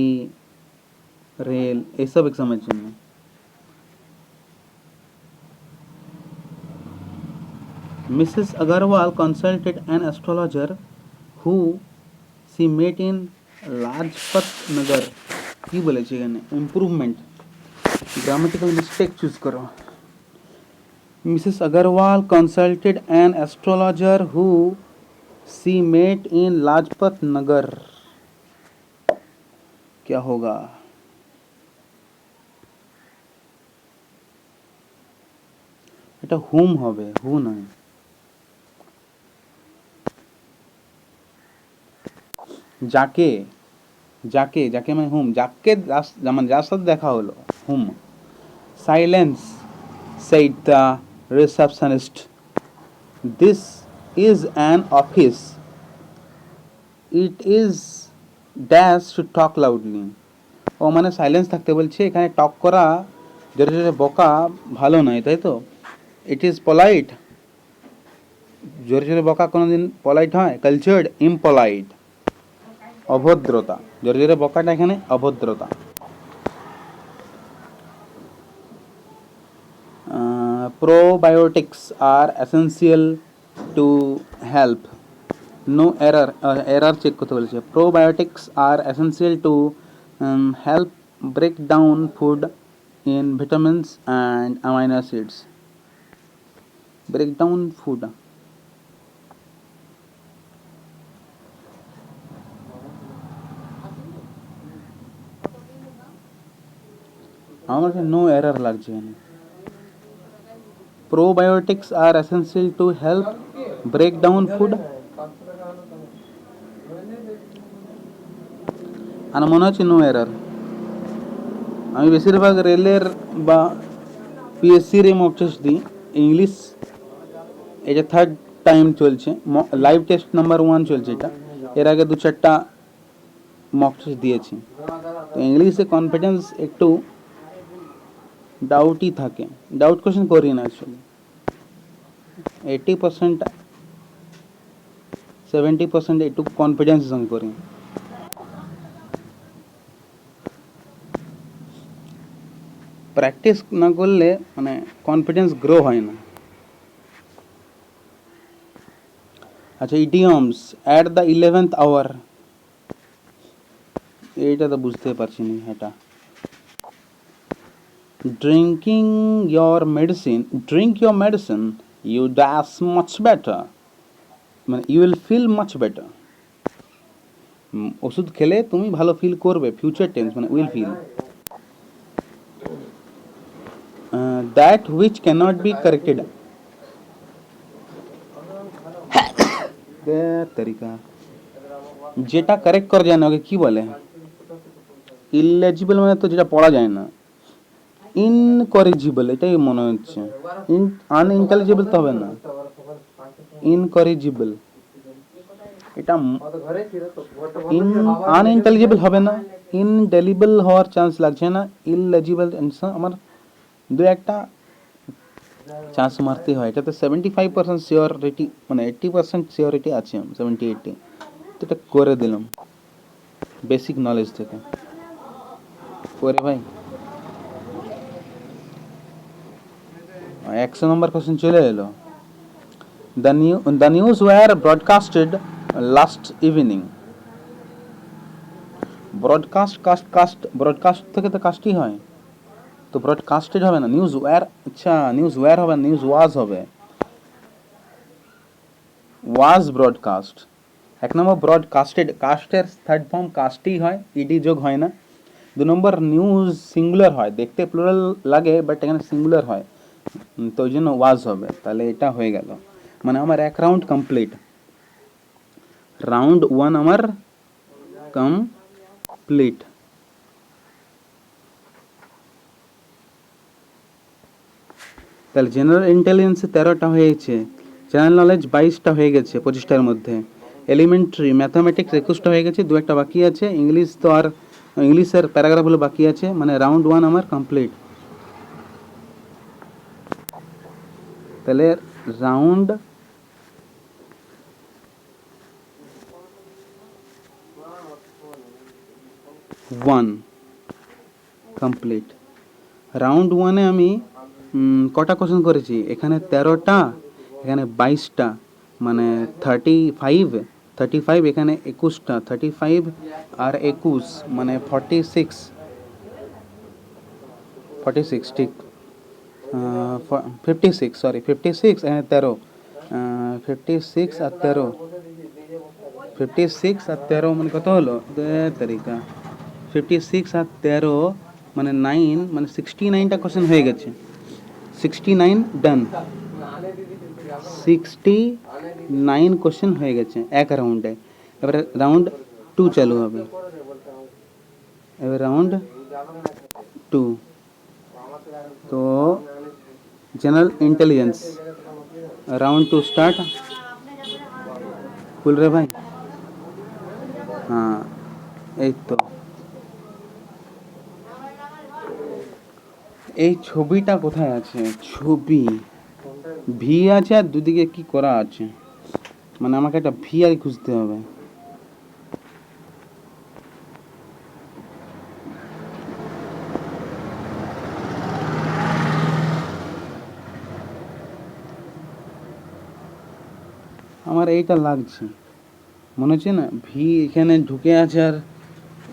রেল এইসব এক্সামের জন্য। Mrs. Agarwal consulted an astrologer who she met in Lajpat Nagar. কি বলেছে এখানে? ইমপ্রুভমেন্ট, গ্রামাটিক্যাল মিস্টেক চুজ করো। Mrs. Agarwal consulted an astrologer who she met in Lajpat Nagar. क्या होगा? এটা হুম হবে, হু নয়। যাকে যাকে যাকে মানে হুম, যাকে মানে যার সাথে দেখা হলো, hmm. Silence said the receptionist. This is an office. It is dash to talk loudly. ও মানে সাইলেন্স থাকতে বলছে, এখানে টক করা জোরে জোরে বকা ভালো নয়, তাই তো। ইট ইজ পলাইট, জোরে জোরে বকা কোনোদিন পলাইট হয়? কালচার্ড ইমপলাইট, অভদ্রতা। জোরে জোরে বকাটা এখানে অভদ্রতা। Probiotics are essential to help. No error, error check করতে বলেছে। Probiotics are essential to help break down food in vitamins and amino acids. Break down food. আমার কাছে no error লাগছে এখানে। Probiotics are essential to help break down food. আর মনে হচ্ছে no error. আমি বেশিরভাগ রেলের বা পিএসসির এই মক টেস্ট দিই, ইংলিশ এটা 3rd টাইম চলছে, লাইভ টেস্ট নাম্বার 1 চলছে এটা। এর আগে 2-4টা মক টেস্ট দিয়েছি, তো ইংলিশে কনফিডেন্স একটু ডাউটই থাকে, ডাউট কোশ্চেন করি না অ্যাকচুয়ালি। 80% 70% একটু কনফিডেন্স সঙ্গে করি। প্র্যাকটিস না করলে মানে কনফিডেন্স গ্রো হয় না। আচ্ছা idioms at the 11th hour, এইটা তো বুঝতে পারছি না। এটা drinking your medicine, drink your medicine you dash much better, মানে you will feel much better. ওষুধ খেলে তুমি ভালো ফিল করবে, ফিউচার টেন্স মানে will feel. That which cannot be corrected, তরিকা যেটা কারেক্ট করা যায় না ওকে কি বলে? ইলেজিবল মানে তো যেটা পড়া যায় না। ইনকরেজিবল এটাই মনে হচ্ছে, আনইন্টেলিজিবল তো হবে না, ইনকরেজিবল। এটা আনইন্টেলিজিবল হবে না, ইনডেলিবল হওয়ার চান্স লাগছে না, ইলেজিবল আমার 2-1টা চান্স মারতে হয়। এটাতে 75% সিওরিটি, মানে 80% সিওরিটি আছে, 70-80, তো এটা করে দিলাম বেসিক নলেজ থেকে। ওরে ভাই 100 নম্বর কোশ্চেন চলে এলো। The news were broadcasted last evening. Broadcast থেকে তো কাস্টই হয়, তো ব্রডকাস্টেড হবে না, নিউজ ওয়্যার। আচ্ছা নিউজ ওয়্যার হবে, নিউজ ওয়াজ হবে, ওয়াজ ব্রডকাস্ট। এক নম্বর ব্রডকাস্টেড, কাস্টের থার্ড ফর্ম কাস্টই হয়, ইডি যোগ হয় না। 2 নম্বর নিউজ সিঙ্গুলার হয়, দেখতে প্লুরাল লাগে বাট এখানে সিঙ্গুলার হয়, তো ওই জন্য ওয়াজ হবে। তাহলে এটা হয়ে গেল, মানে আমার এক রাউন্ড কমপ্লিট। রাউন্ড 1 আমার কমপ্লিট। তাহলে জেনারেল ইন্টেলিজেন্সে 13টা হয়েছে, জেনারেল নলেজ 22টা হয়ে গেছে 25টার মধ্যে, এলিমেন্টারি ম্যাথামেটিক্স 21টা হয়ে গেছে, 2-একটা বাকি আছে, ইংলিশ তো আর ইংলিশের প্যারাগ্রাফগুলো বাকি আছে, মানে রাউন্ড 1 আমার কমপ্লিট। তাহলে রাউন্ড 1 কমপ্লিট। রাউন্ড 1-এ আমি কটা কোশ্চেন করেছি? এখানে 13টা, এখানে 22টা, মানে 35, এখানে 21টা, 35 আর 21 মানে 46 ঠিক, 56, সরি 56, এখানে 13, 56 আর 13, 56 আর 13 মানে কত হলো তারিখা, 56 আর 13 মানে 9, মানে 69টা কোশ্চেন হয়ে গেছে, 69 ডান, 69 কোশ্চেন হয়ে গেছে এক রাউন্ডে। এবারে রাউন্ড 2 চালু হবে, এবার রাউন্ড 2। তো জেনারেল ইন্টেলিজেন্স রাউন্ড 2 স্টার্ট। খুল রে ভাই, হ্যাঁ এই তো, এই ছবিটা কোথায় আছে? ছবি ভি আছে আর দুদিকে কি করা আছে, মানে আমাকে একটা ভি আর খুঁজতে হবে। আমার এইটা লাগছে, মনে হচ্ছে না ভি এখানে ঢুকে আছে আর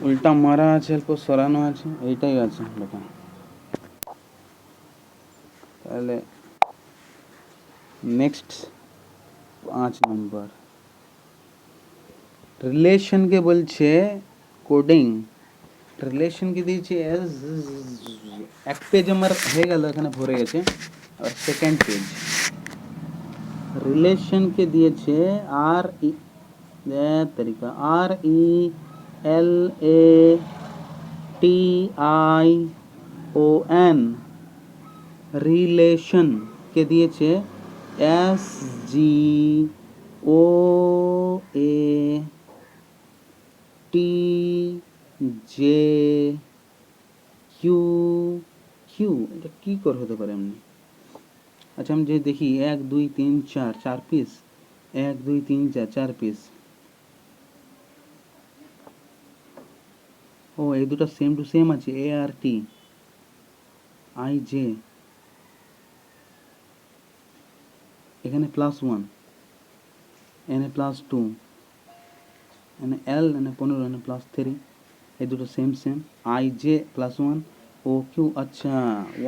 উল্টা মারা আছে, অল্প সরানো আছে, এইটাই আছে লেখা। তাহলে নেক্সট 5 নম্বর রিলেশনকে বলছে কোডিং। রিলেশনকে দিয়েছে এজ, এক পেজ আমার হয়ে গেল, এখানে ভরে গেছে, আর সেকেন্ড পেজ রিলেশনকে দিয়েছে আর ই তরিকা RELATION, রিলেশন কে দিয়েছে SGOATJQ। এটা কি করে হতে পারে এমনি? আচ্ছা আমি যে দেখি 1 2 3 4 4 পিস, 1 2 3 4 4 পিস, ও এই দুটো সেম টু সেম আছে, ARTIJ, এখানে +1, এখানে +2, এখানে L, এখানে 15, এখানে +3, এই দুটো সেম IJ +1 OQ। আচ্ছা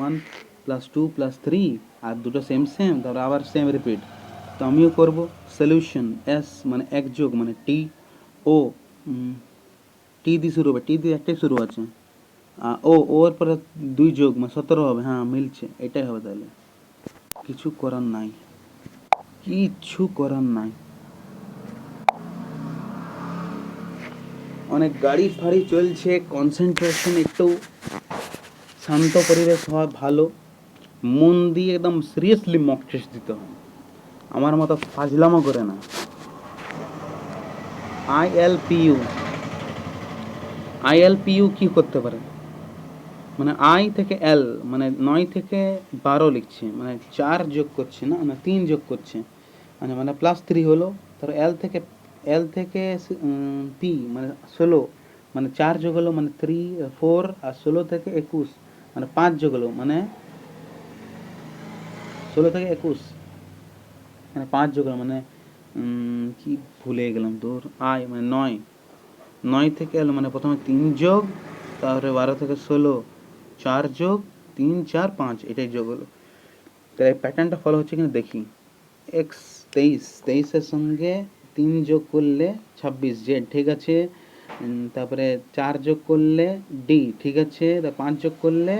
1 +2 +3 আর দুটো সেম, তারপর আবার সেম রিপিট। তো আমিও করব সলিউশন, S মানে এক যোগ, মানে টি দিয়ে শুরু হবে, টি দিয়ে একটাই শুরু আছে, ওর পরে 2 যোগ মানে 17 হবে, হ্যাঁ মিলছে, এটাই হবে। তাহলে কিছু করার নাই, কিচ্ছু করার নাই। অনেক গাড়ি ফাড়ি চলছে, কনসেন্ট্রেশন, একটু শান্ত পরিবেশ হওয়া ভালো, মন দিয়ে একদম সিরিয়াসলি মক টেস্ট দিতে হয়, আমার মতো ফাজলামো করে না। ILPU কি করতে পারে, মানে I থেকে L মানে 9 থেকে 12 লিখছে, মানে 4 যোগ করছে না, 3 যোগ করছে, মানে +3 হলো। তারপর L থেকে P মানে 16, মানে 4 যোগ হলো মানে 3 4 আর 16 থেকে 21 মানে 5 যোগ হলো মানে 16 থেকে 21 মানে 5 যোগ হলো মানে কি ভুলে গেলাম তোর আয় মানে 9 9 থেকে এলো মানে প্রথমে 3 যোগ তারপরে 12 থেকে 16 4 যোগ 3 4 5 এটাই যোগ হলো। তাহলে প্যাটার্নটা ফলো হচ্ছে কিনা দেখি। এক্স 23 23-এর সঙ্গে 3 যোগ করলে 26 জেড ঠিক আছে। তারপরে 4 যোগ করলে ডি ঠিক আছে। 5 যোগ করলে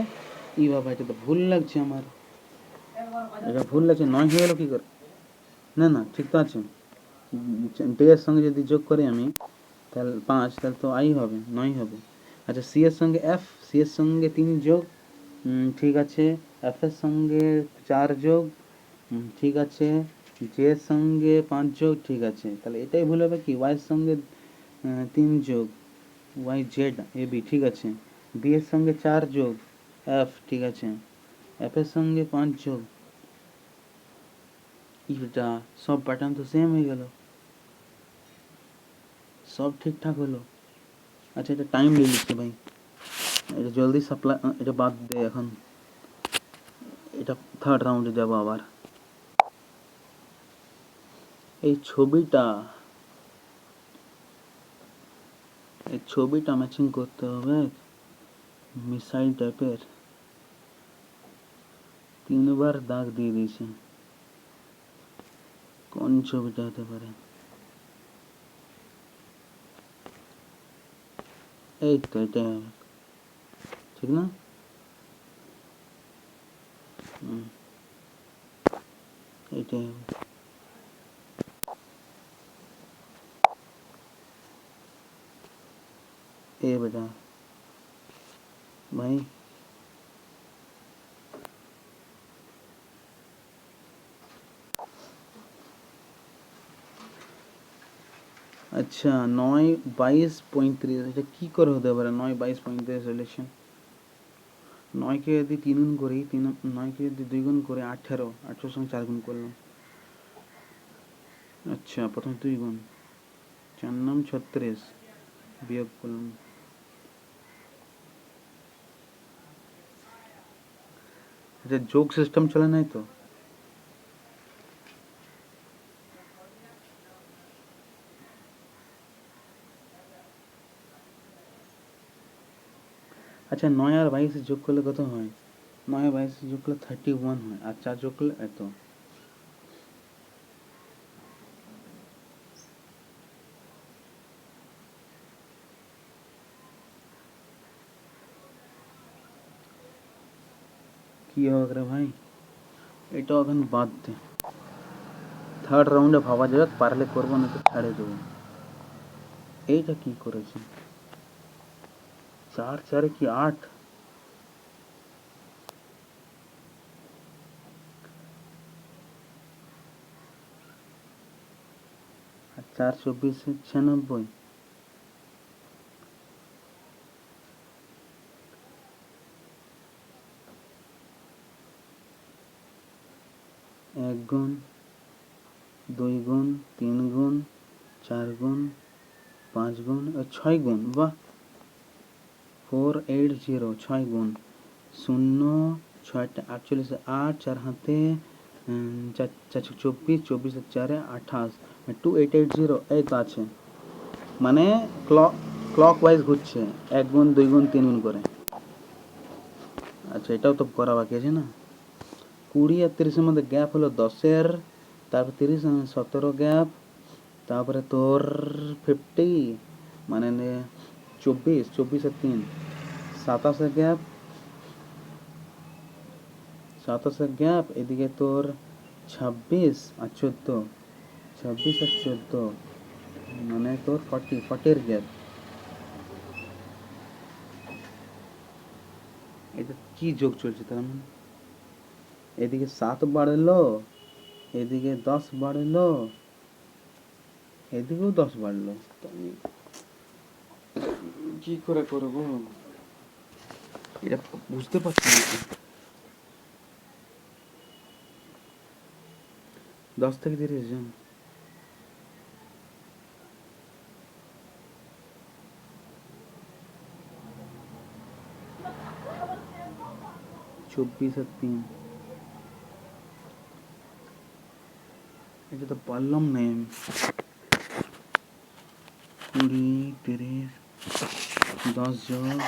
ই বাবা এটা তো ভুল লাগছে আমার, এটা ভুল লাগছে 9 হয়ে গেল কী করে? না না ঠিক তো আছে। ডি এর সঙ্গে যদি যোগ করি আমি তাহলে 5 তাহলে তো আই হবে 9 হবে। আচ্ছা সি এর সঙ্গে এফ, সি এর সঙ্গে 3 যোগ ঠিক আছে। এফ এর সঙ্গে 4 যোগ ঠিক আছে। জে এর সঙ্গে 5 যোগ ঠিক আছে। তাহলে এটাই ভুল হবে কি ওয়াই এর সঙ্গে 3 যোগ ওয়াই জেড এ বি ঠিক আছে। বি এর সঙ্গে 4 যোগ এফ ঠিক আছে। এফ এর সঙ্গে 5 যোগ এটা সব প্যাটার্ন তো সেম হয়ে গেল, সব ঠিকঠাক হলো। আচ্ছা এটা টাইম নিয়ে নিচ্ছে ভাই, এটা জলদি সাপ্লাই এটা বাদ দে এখন, এটা থার্ড রাউন্ডে যাবো আবার। এই ছবিটা ম্যাচিং করতে হবে, মিসাইল টাইপের 3বার দাগ দিয়ে দিয়েছে। কোন ছবিটা হতে পারে? এই তো এটাই হবে ঠিক না? এইটাই হবে। এ বেটা ভাই আচ্ছা 9 22 35 এটা কী করে হতে পারে 9 22 35 রিলেশন? 9কে যদি 3 গুণ করি 9কে যদি 2 গুণ করে 18, 18 সঙ্গে 4 গুণ করলাম। আচ্ছা প্রথমে 2 গুণ 4 নাম 36 বিয়োগ করলাম। এটা যোগ সিস্টেম চলে নাই তো? আচ্ছা 9 আর 22 যোগ করলে কত হয়? 9 আর 22 যোগ করলে 31 হয়, আর 4 যোগ করলে এত। কি হবে রে ভাই, এটাও এখন বাদ দে, থার্ড রাউন্ডে ভাবা যাবে, পারলে করবো না তো ছাড়ে দেবো। এইটা কি করেছে? 4 4 কি 8? আর 4 24 96। এক গুণ 2 গুণ 3 গুণ 4 গুণ 5 গুণ 6 গুণ, বাহ 480 6 গুণ 0 6টা 48 8 4 হাতে 4 4 24 24 4 28 2880 এই তো আছে। মানে ক্লক ওয়াইজ ঘুরছে 1 গুণ 2 গুণ 3 গুণ করে। আচ্ছা এটাও তো করা বাকি আছে না। 20 আর 30-এর মধ্যে গ্যাপ হলো 10-এর, তারপর 30 17 গ্যাপ, তারপরে তোর 50 মানে 24 24 আর 3 27-এর গ্যাপ, 27-এর গ্যাপ এদিকে তোর 26 আর 14 26 আর 14 মানে তোর 40-এর গ্যাপ। এটা কি যোগ চলছে তার মানে? এদিকে 7 বাড়লো, এদিকে 10 বাড়লো, এদিকেও 10 বাড়লো, তো আমি কি করে করবো এটা বুঝতে পারছি না। 10 থেকে 30 জন 24 আর 3, এটা তো পারলাম না আমি। 20, 30, 10 যোগ,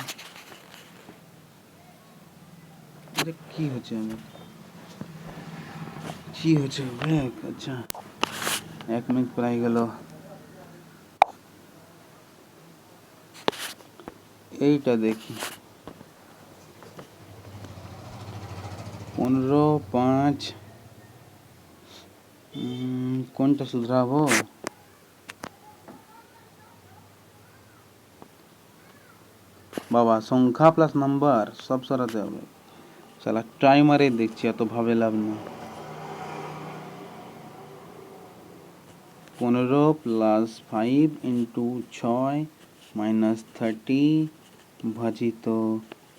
এটা কি হচ্ছে আমার, কি হচ্ছে ব্যাগ? আচ্ছা 1 মিনিট প্রায় গেল। এইটা দেখি 15, 5, কোনটা শুধরাবো? বাবা সংখ্যা প্লাস নাম্বার সব সরাতে হবে। শালা ট্রাই মারে দেখছি, এত ভাবে লাভ নেই। 15 প্লাস 5 ইন্টু 6 মাইনাস 30 ভাজিত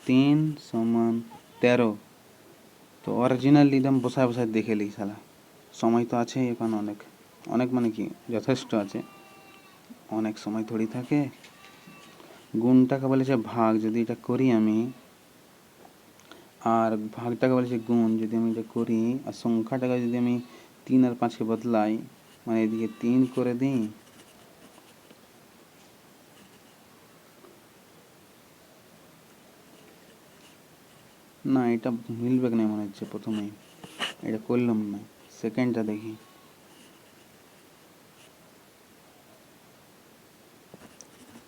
3 সমান 13। তো অরিজিনাল একদম বসায় বসায় দেখে লি শালা, সময় তো আছে এখন, অনেক অনেক মানে কি যথেষ্ট আছে, অনেক সময় থোড়ি থাকে। গুণটাকে বলেছে ভাগ, যদি এটা করি আমি, আর ভাগটাকে বলেছে গুণ, যদি আমি এটা করি, আর সংখ্যাটাকে যদি আমি 3 আর 5কে বদলাই, মানে এদিকে 3 করে দিই, না এটা মিলবে না মনে হচ্ছে, প্রথমেই এটা করলাম না, সেকেন্ডটা দেখি।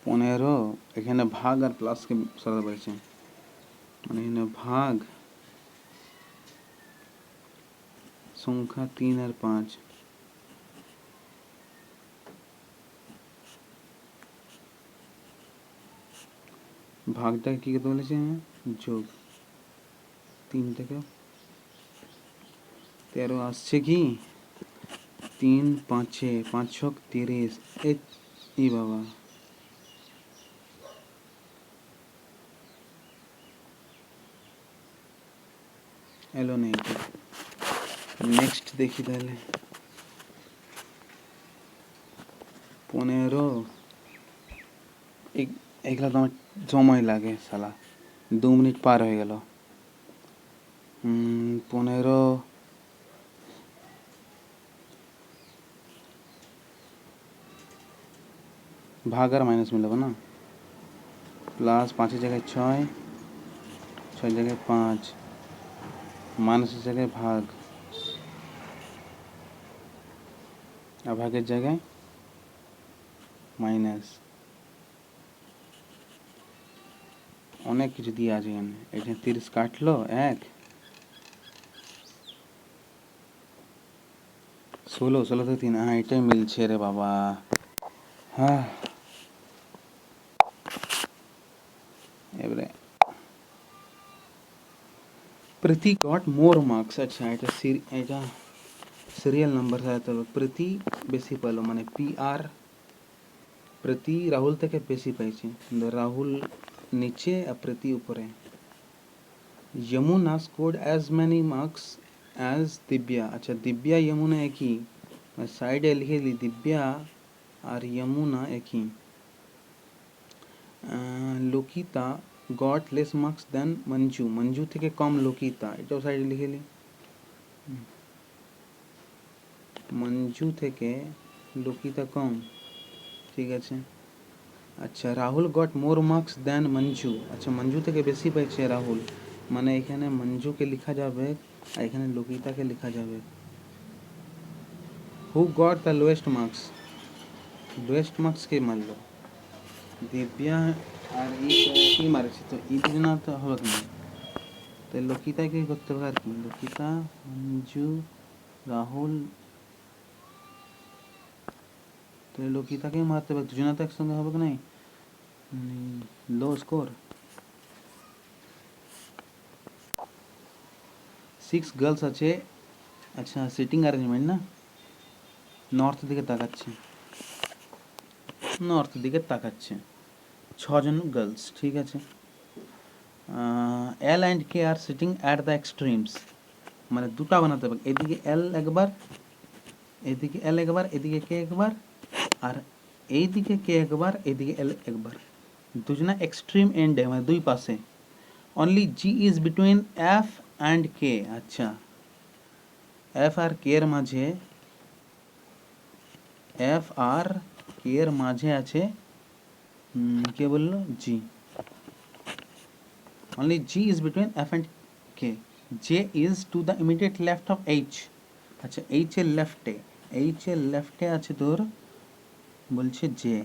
15, এখানে ভাগ আর প্লাসকে সরাতে বলেছে, মানে এখানে ভাগ সংখ্যা 3 আর 5, ভাগটাকে কি করতে বলেছে, যোগ 3 থেকে 13 আসছে কি, 3 5 5 6 30, এই বাবা এলো নেই। নেক্সট দেখি তাহলে। 15, এগুলা তো আমার সময় লাগে শালা, 2 মিনিট পার হয়ে গেল। 15 ভাগ আর মাইনাস মিলাবো না, প্লাস 5-এর জায়গায় 6, 6-এর জায়গায় 5, মাইনাসের জায়গায় ভাগ, আর ভাগের জায়গায় মাইনাস, অনেক কিছু দিয়ে আছে এখানে। এখানে 30 কাটলো 1, 16, 16 থেকে 3, হ্যাঁ এটাই মিলছে রে বাবা। হ্যাঁ এবারে প্রীতি গট মোর মার্কস। আচ্ছা এটা সিরিয়াল নাম্বার है, তো প্রীতি বেশি পেলো, মানে PR, প্রীতি রাহুল থেকে বেশি পেয়েছে, রাহুল নিচে আর প্রীতি উপরে। Yamuna scored as many marks as Divya. अच्छा दिव्या यमुना एक ही, मैं साइडে লিখে লি दिव्या আর यमुना एक ही। লোকিতা গট লেস মার্কস দেন মঞ্জু, মঞ্জু থেকে কম লোকিতা, এটাও সাইডে লিখে লি। মঞ্জু থেকে লোকিতা কম, ঠিক আছে। আচ্ছা রাহুল গট মোর মার্কস দেন মঞ্জু, আচ্ছা মঞ্জু থেকে বেশি পেয়েছে রাহুল, মানে এখানে মঞ্জুকে লেখা যাবে আর এখানে লোকিতাকে লেখা যাবে। Who got the lowest marks, lowest marks কে মারলো, দিব্যা আর কি মারেছে, তো এই দুজনা তো হবে না, তো লোকিতাকে করতে হবে আর কি, লোকিতা মঞ্জু রাহুল, তো লোকিতাকে মারতে হবে, দুজনা তো একসঙ্গে হবে কি নাই, লো স্কোর। 6 গার্লস আছে। আচ্ছা সিটিং অ্যারেঞ্জমেন্ট না, নর্থ দিকে তাকাচ্ছে, নর্থ দিকে তাকাচ্ছে, 6 জন গার্লস, ঠিক আছে। L and K are sitting at the extremes, মানে দুটা বানাতে হবে, এদিকে এল একবার, এদিকে এল একবার, এদিকে কে একবার, আর এইদিকে কে একবার, এদিকে এল একবার, দুজনা এক্সট্রিম এন্ডে, মানে দুই পাশে। Only G is between F and K, আচ্ছা এফ আর কে এর মাঝে, এফ আর কে এর মাঝে আছে কে বললো, G. Only G is between F and K. J is to the immediate left of H. আচ্ছা এইচ এর লেফটে, এইচ এর লেফটে আছে তোর, বলছে জে,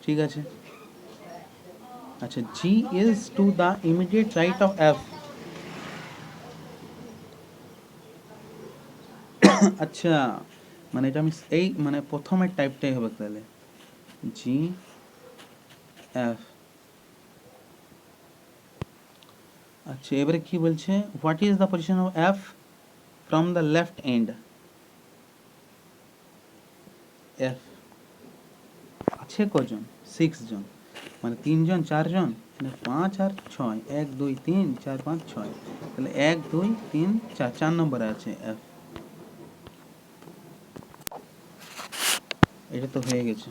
ঠিক আছে। আচ্ছা G is to the immediate right of F. আচ্ছা মানে এটা আমি এই মানে প্রথমের টাইপটাই হবে তাহলে, জি এফ। আচ্ছা এবারে কি বলছে, what is the position of F from the left end. F আছে কজন, 6 জন, মানে 3 জন 4 জন, মানে 5 আর 6, 1 2 3 4 5 6, তাহলে 1 2 3 4, 4 নম্বরে আছে এফ। এটা তো হয়ে গেছে।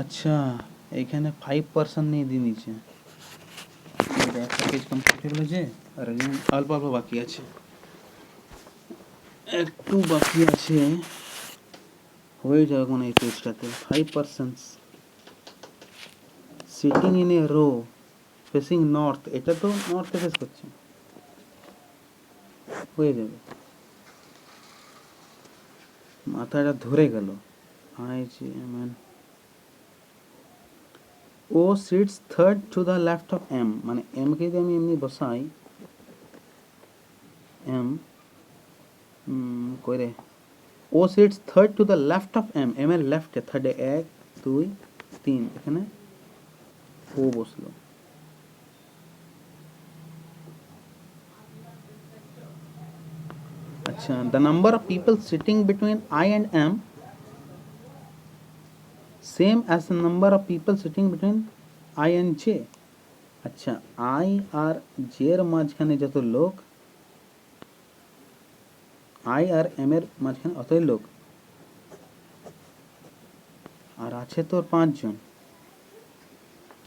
আচ্ছা এইখানে 5% নিয়ে দিয়ে নিচ্ছে, একটা পেজ কমপ্লিট হয়ে গেছে, আর অল্প অল্প বাকি আছে, একটু বাকি আছে, হয়ে যাবে কোনো এই পেজটাতে। 5% sitting in a row facing north, এটা তো নর্থে ফেস করছে, হয়ে যাবে। মাথাটা ধরে গেল। I G M N, O sits third to the left of M, মানে এম কে যদি আমি এমনি বসাই, এম করে, O sits third to the left of M, M এর লেফটে থার্ডে 1 2 3, এখানে ও বসলো। আচ্ছা the number of people sitting between I and M same as the number of people sitting between I and J. আচ্ছা আই আর J এর মাঝখানে যত লোক, আই আর এম এর মাঝখানে অতই লোক, আর আছে তোর 5 জন,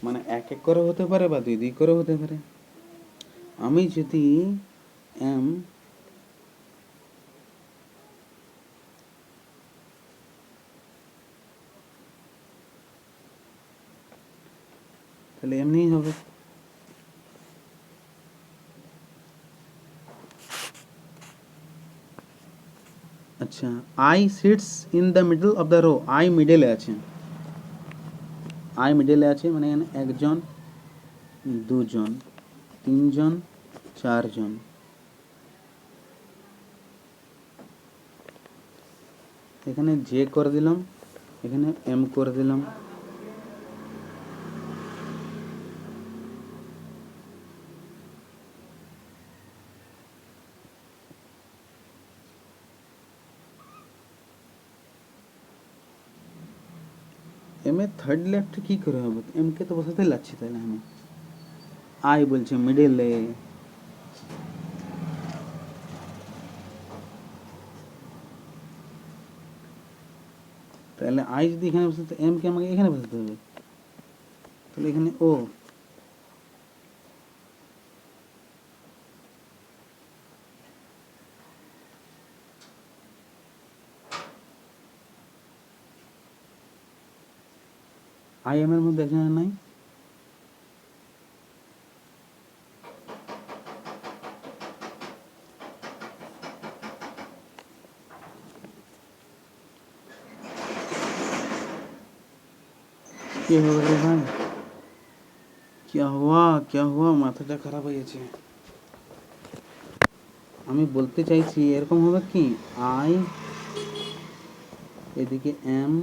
মানে 1 1 করে হতে পারে বা 2 2 করে হতে পারে। আমি যদি এম তাহলে এমনিই হবে। আচ্ছা I sits in the middle of the row, I মিডলে আছে, আই মিডলে আছে মানে এখানে 1 জন 2 জন 3 জন 4 জন, এখানে জে করে দিলাম, এখানে এম করে দিলাম। এম এর থার্ড লেফটে কী করে হবে, এম কে তো বসাতে লাগছি তাহলে আমি, আই বলছে মিডলে, তাহলে আই যদি এখানে বসাতে, এম কে আমাকে এখানে বসাতে হবে, তাহলে এখানে ও, আই এম এর মধ্যে একজনের নাই, কি হবে রে ভাই, क्या हुआ মাথাটা খারাপ হয়ে গেছে। আমি বলতে চাইছি এরকম হবে কি, আই এদিকে এম,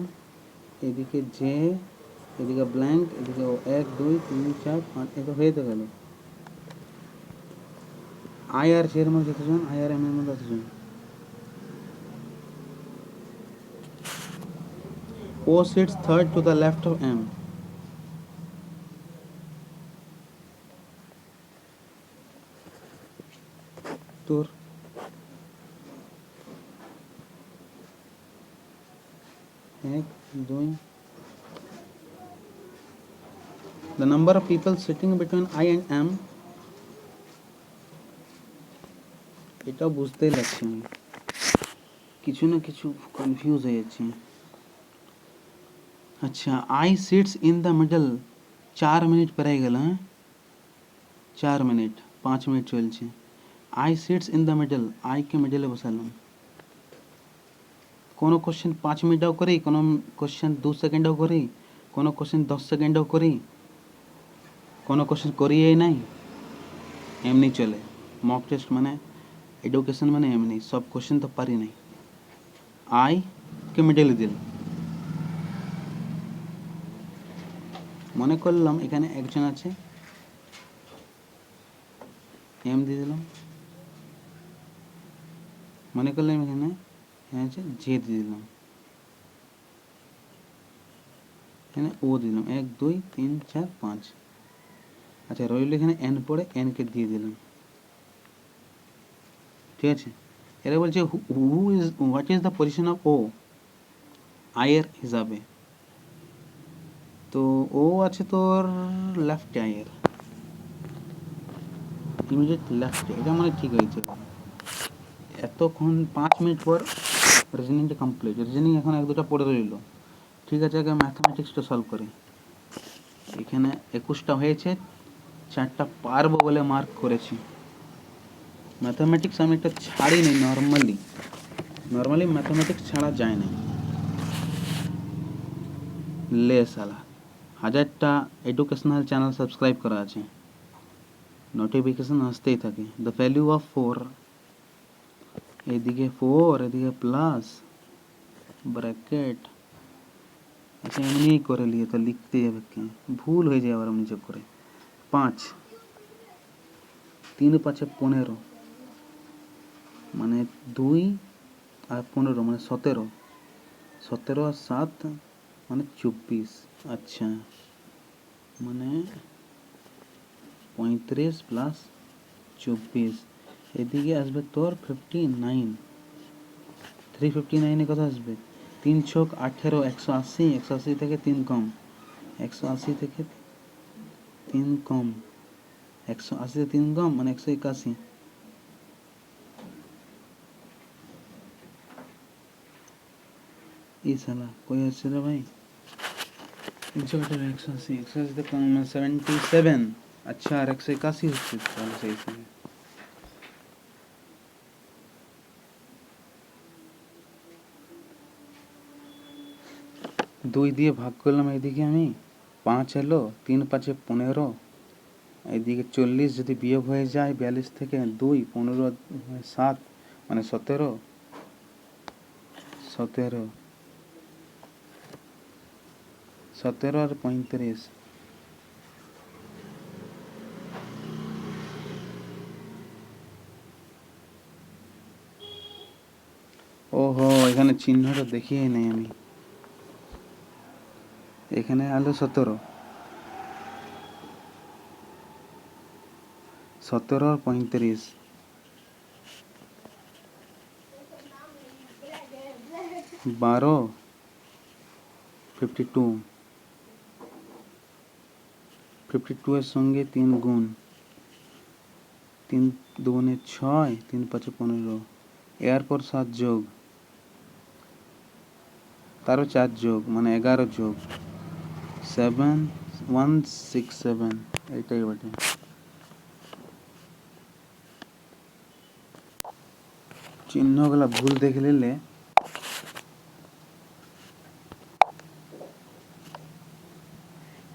এদিকে জে, এদিকে ব্ল্যাঙ্ক, এদিকে 1 2 3 4 5, এটা হয়ে তো গেল। আই আর জে এর মধ্যে কতজন, আই আর এম এর মধ্যে কতজন, O sits third to the left of M, তোর 1 2 the number of people sitting between I and M এটা বুঝতেই লাগছে না, কিছু না কিছু কনফিউজ হয়ে যাচ্ছি। अच्छा I sits in the middle 4 minute পরে গেল, হ্যাঁ 4 মিনিট 5 মিনিট চলছে। I sits in the middle, আইকে মিডলে বসালাম। কোনো কোশ্চেন 5 মিনিটও করি, কোনো কোশ্চেন 2 সেকেন্ডও করি, কোনো কোশ্চেন 10 সেকেন্ডও করি, কোনো কোশ্চেন করিই নাই, এমনি চলে। মক টেস্ট মানে এডুকেশন মানে এমনি, সব কোশ্চেন তো পারি নাই। আই কে মিডলে দিল, মনে করলাম এখানে একজন আছে, এম দিয়ে দিলাম, মনে করলাম এখানে আছে জে দিয়ে দিলাম, এখানে ও দিলাম, 1 2 3 4 5। আচ্ছা রইল এখানে এন পড়ে, এনকে দিয়ে দিলাম, ঠিক আছে। এরা বলছে what is the position of O আয়ের হিসাবে, তো ও আছে তোর লেফট আয়ের, ইমিডিয়েট লেফটে, এটা মানে ঠিক হয়েছে। এতক্ষণ 5 মিনিট পর রিজনিংটা কমপ্লিট, রিজনিং এখন 1-2টা পড়ে রইল, ঠিক আছে। আগে ম্যাথামেটিক্সটা সলভ করি। এখানে 21টা হয়েছে, 4টা পারবো বলে মার্ক করেছি। ম্যাথামেটিক্স আমি একটা ছাড়ি নি, নর্মালি ম্যাথামেটিক্স ছাড়া যায় না। লে সালা 1000টা এডুকেশনাল চ্যানেল সাবস্ক্রাইব করা আছে, নোটিফিকেশন আসতেই থাকে। দ্য ভ্যালু অফ 4, এদিকে 4 এদিকে প্লাস ব্র্যাকেট, আচ্ছা এমনি করে নিয়ে তো লিখতে যাবে কে, ভুল হয়ে যায় আবার এমনি চোখ করে। 5 3 5 15 মানে 2 আর 15 মানে 17, 17 আর 7 মানে 24। আচ্ছা মানে 35 প্লাস 24, এদিকে আসবে তোর 59, 359 কত আসবে, 3 ছক 18, 180, 180 থেকে 3 কম, 180 থেকে 3 কম, 180 থেকে 3 কম মানে 181। এই শালা কই আছে রে ভাই, 180, 180 থেকে কম 77। अच्छा আর 181 হচ্ছে, তাহলে সেই সেই 2 দিয়ে ভাগ করলাম, এইদিকে আমি 5 এলো, 3 5 15, এইদিকে 40 যদি বিয়োগ হয়ে যায় 42 থেকে 2 15 7 মানে 17, 17 17 আর 35। ওহো এখানে চিহ্নটা দেখিয়ে নেই আমি, এখানে আলো 17, 17 আর 35, 12 52, 52 এর সঙ্গে 3 গুণ, 3 2 6, 3 5 15, এরপর 7 যোগ, তারও 4 যোগ মানে 11 যোগ 7 167, এইটাই বটে। চিহ্নগুলা ভুল দেখে নিলে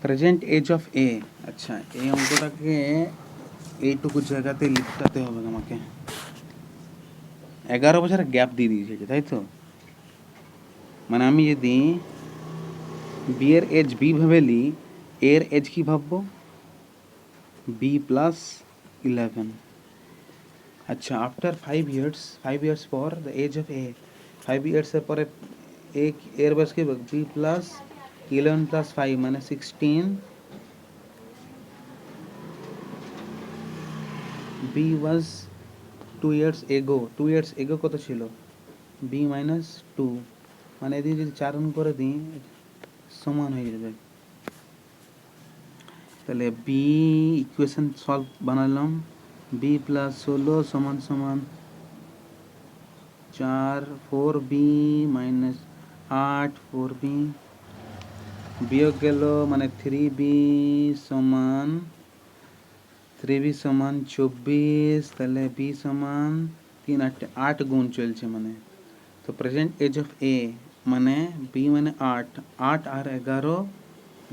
প্রেজেন্ট এজ অফ এ, আচ্ছা এই অঙ্কটাকে এইটুকু জায়গাতে লিখতে হবে আমাকে, 11 বছরের গ্যাপ দিয়ে দিয়েছে তাই তো, মানে আমি যদি বি এর এজ বি ভেবে লি, এর এজ কি ভাববো বি প্লাস 11। अच्छा after 5 years for the age of a, 5 years পরে एक এর বয়স কি বি প্লাস 11 প্লাস 5 মানে 16, বি ওয়াজ 2 years ago, 2 years ago কত ছিল বি মাইনাস 2, মানে এদিকে যদি 4 গুণ করে দিই সমান হয়ে যাবে। তাহলে বি ইকুয়েশন সলভ বানালাম, বি প্লাস 16 সমান সমান 4 বি মাইনাস 8 4 বি বিয়োগ গেল মানে 3 বি সমান 24, তাহলে বি সমান 3 8 গুণ চলছে মানে। তো প্রেজেন্ট এজ অফ এ মানে বি মানে 8 8 আর 11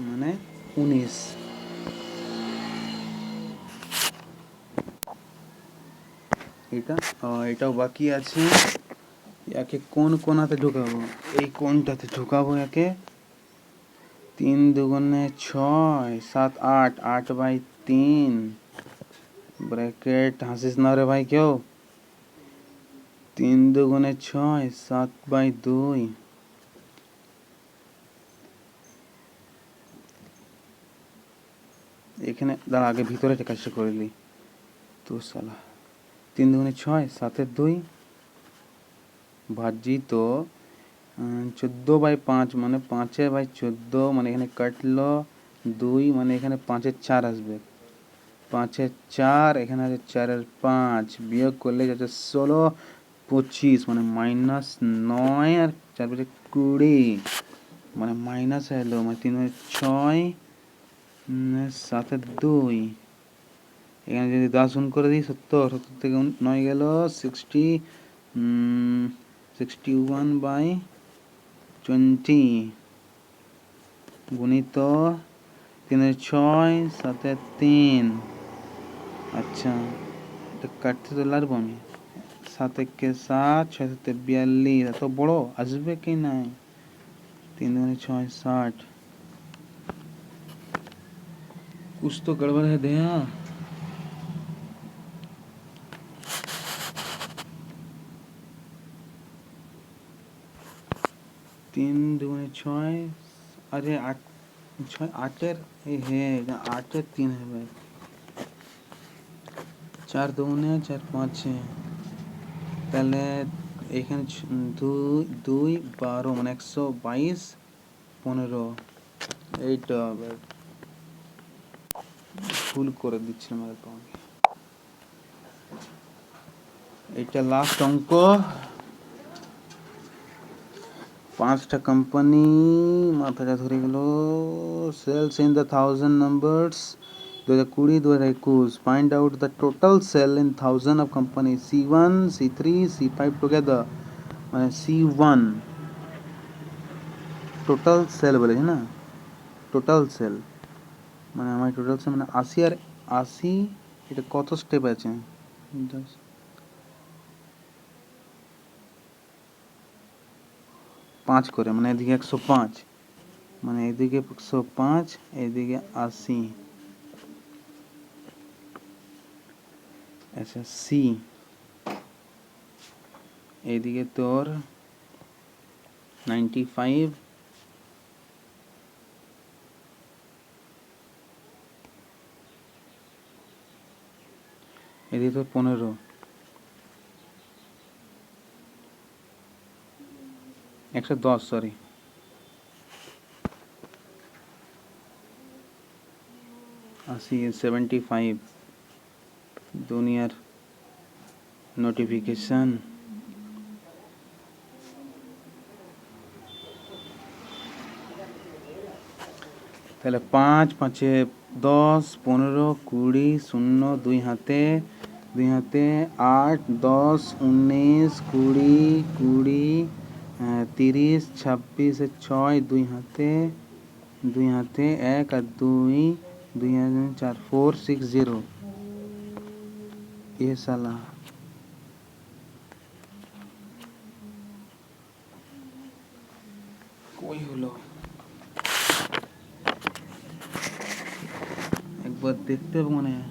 মানে 19। এটাও বাকি আছে। একে কোন কোনাতে ঢুকাবো? এই কোনটাতে ঢুকাবো একে। 3 দুগুণে 6 7 8 8/3 ব্র্যাকেট। হাসিস না রে ভাই কেউ। 3 দুগুণে 6 7/2। এখানে দাঁড়া, আগে ভিতরে কাজটা করে নি তো শালা। 3 দুগুণে 6 7 2 ভাজিত 14/5 মানে 5/14 মানে এখানে কাটলো 2 মানে এখানে 5/4 আসবে। 5/4 এখানে আছে 4/5 বিয়োগ করলে যাচ্ছে 16 25 মানে -9 আর 4/20 মানে মাইনাস এলো মানে 3/6 7/2। এখানে যদি 10 গুণ করে দিই 70 থেকে 9 গেল 61/20 গুণিত 3/6 7/3। আচ্ছা, এটা কাটতে তো লাগবো আমি। 7 একে 7 6 7 42 এত বড় আসবে কি নাই? 3 দুগুণে 6 60। कुछ तो गड़बड़ है दया। 3 দুগুণে 6 अरे 8 6 8 है 8 3 है भाई। 4 দুগুণে 4 5 है তাহলে এখানে 2 2 12 মানে 122 15 এইটা ভুল করে দিচ্ছিলাম একদম। এটা লাস্ট অঙ্ক। 5টা কোম্পানি মাথাটা ধরে গেল। Sales in the 1000 numbers 2020 2021 find out the total sale in 1000 of company C1 C3 C5 together মানে C1 টোটাল সেল বলেছে না। টোটাল সেল মানে আমার টোটাল সেল মানে 80 আর 80 এটা কত স্টেপ আছে? 5 করে মানে এদিকে 105 মানে এদিকে 105 এদিকে 80। আচ্ছা সি এদিকে তোর 95 এদিকে তোর 15 110 সরি 80 75 দুনিয়ার নোটিফিকেশন। তাহলে 5 5 10 15 20 0 2 হাতে 8 10 19 20 20 30 26 6 2 হাতে 1 আর 2 2 4 4 6 0 ये साला কই হলো একবার দেখতে হবে মনে হয়।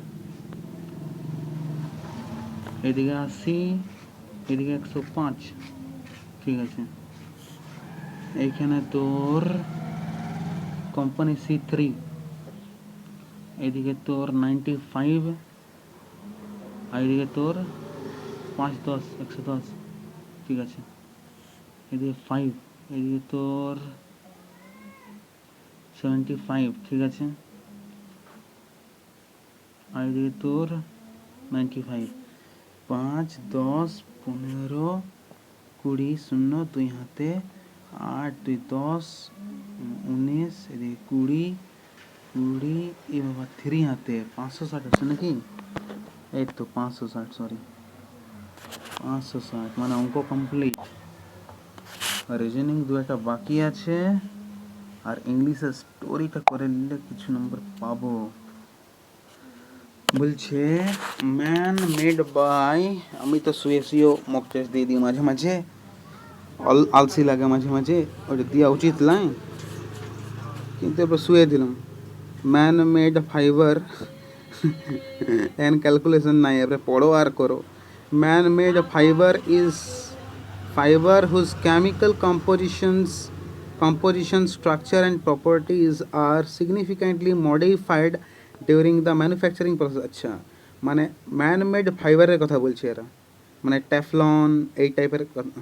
এদিকে 80 এদিকে 105 ঠিক আছে। এইখানে তোর কোম্পানি C3 এদিকে তোর 95 আর এদিকে তোর 5 10 110 ঠিক আছে। এদিকে 5 এদিকে তোর 75, ঠিক আছে, আর এদিকে তোর 95। 5, 10, 15, 20, 0 2 হাতে, 8 2 10, 19, এদিকে 20, 20, এ বাবা 3 হাতে 560 আছে নাকি? এই তো 560, সরি 560, মানে অঙ্ক কমপ্লিট। রিজনিং দু একটা বাকি আছে, আর ইংলিশের স্টোরিটা করে নিলে কিছু নম্বর পাবো। বলছে ম্যান মেড বাই, আমি তো শুয়ে শুয়েও মক টেস্ট দিয়ে দিই মাঝে মাঝে, আলসি লাগে মাঝে মাঝে, ওটা দেওয়া উচিত নয়, কিন্তু এবার শুয়ে দিলাম। Man made fibre and calculation নাই, এবারে পড়ো আর করো। Man made fibre is fiber whose chemical composition structure and properties are significantly modified during the manufacturing process। আচ্ছা, মানে ম্যান মেড ফাইবারের কথা বলছে এরা, মানে ট্যাফলন এই টাইপের কথা,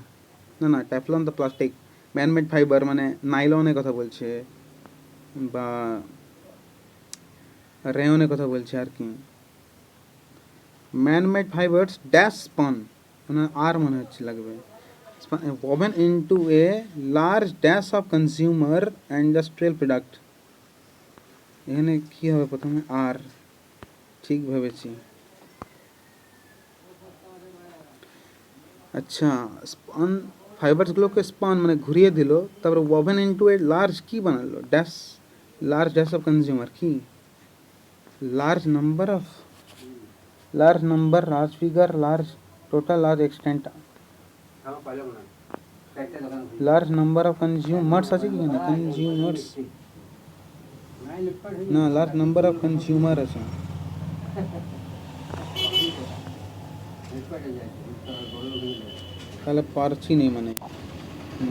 না না ট্যাফলন তো প্লাস্টিক, ম্যান মেড ফাইবার মানে নাইলনের কথা বলছে বা রেয়নের কথা বলছে আর কি। ম্যান মেড ফাইবার্স ড্যাশ স্পন, মানে আর মনে হচ্ছে লাগবে, woven into a large dash of consumer industrial product। এখানে কি হবে প্রথমে আর, ঠিক ভেবেছি। আচ্ছা, স্পন ফাইবারসগুলোকে স্পন মানে ঘুরিয়ে দিল, তারপরে ওভেন ইনটু এ লার্জ কি বানালো, dash, large dash of consumer কি, large number of, large number, large figure, large total, large extent, large number of consumers আছে কি না, কনজিউমার্স না, লার্জ নাম্বার অফ কনজিউমার আছে। তাহলে পারছি নেই, মানে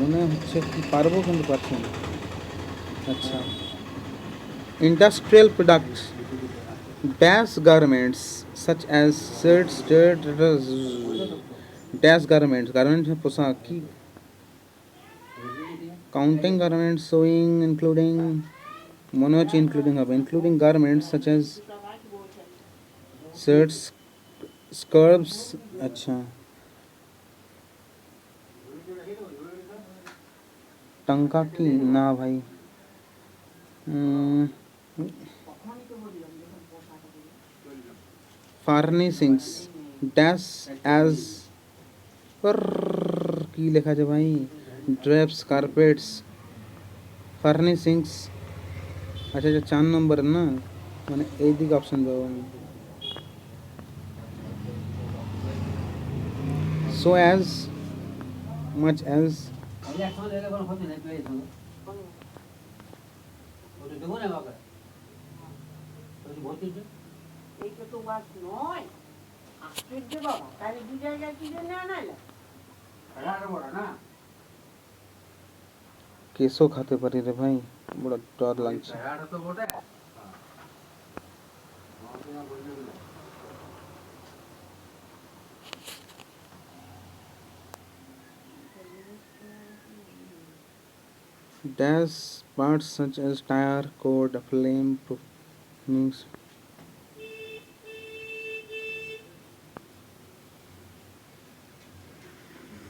মনে হচ্ছে কি পারবো কিন্তু পারছি না। আচ্ছা, industrial products dash garments such as shirts, dash garments, garments পোশাক কি, কাউন্টিং গার্মেন্টস, সোয়িং ইনক্লুডিং, মনে হচ্ছে ইনক্লুডিং হবে, including garments such as shirts, skirts. আচ্ছা, टंका की ना भाई, ফার্নিশিংস ড্যাশ অ্যাজ কি লেখা আছে ভাই, ড্রেপস, কার্পেটস, ফার্নিশিংস। আচ্ছা আচ্ছা 4 নম্বর না, মানে এই দিকে অপশন দেবো আমি, সো অ্যাজ, মাচ অ্যাজ, কেসও খাতে পারি রে ভাই, বড় ডর লাগছে। Dash parts such as tire cord, flame proofings,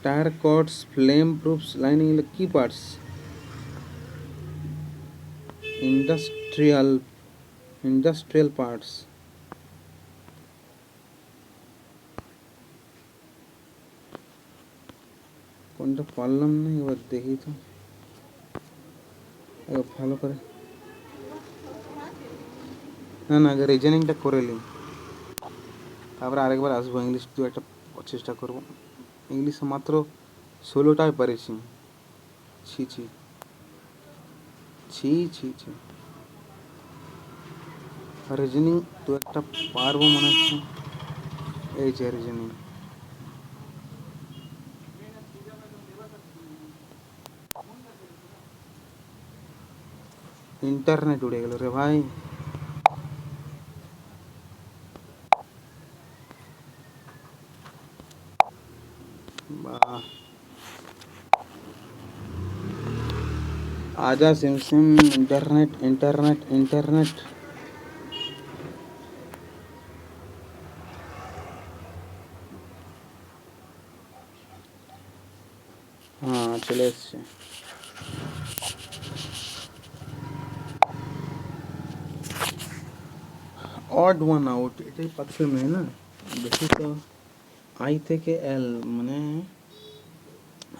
tire cords, flame proofs, lining the key parts, industrial parts। কোনটা পারলাম না, এবার দেখি তো ভালো করে, না না আগে রিজনিংটা করে নিই, তারপরে আরেকবার আসবো, ইংলিশ দু একটা চেষ্টা করবো। ইংলিশে মাত্র 16টায় পেরেছি, ছি ছি ছি ছি ছি। রিজনিং দু একটা পারবো মনে হচ্ছে, এই যে রিজনিং, ইন্টারনেট উড়ে গেল রে ভাই। বাহ, आजा SIM SIM internet internet internet. हाँ चले एসছে। অড ওয়ান আউট এটাই পাচ্ছিলাম না বেশি তো। আই থেকে এল মানে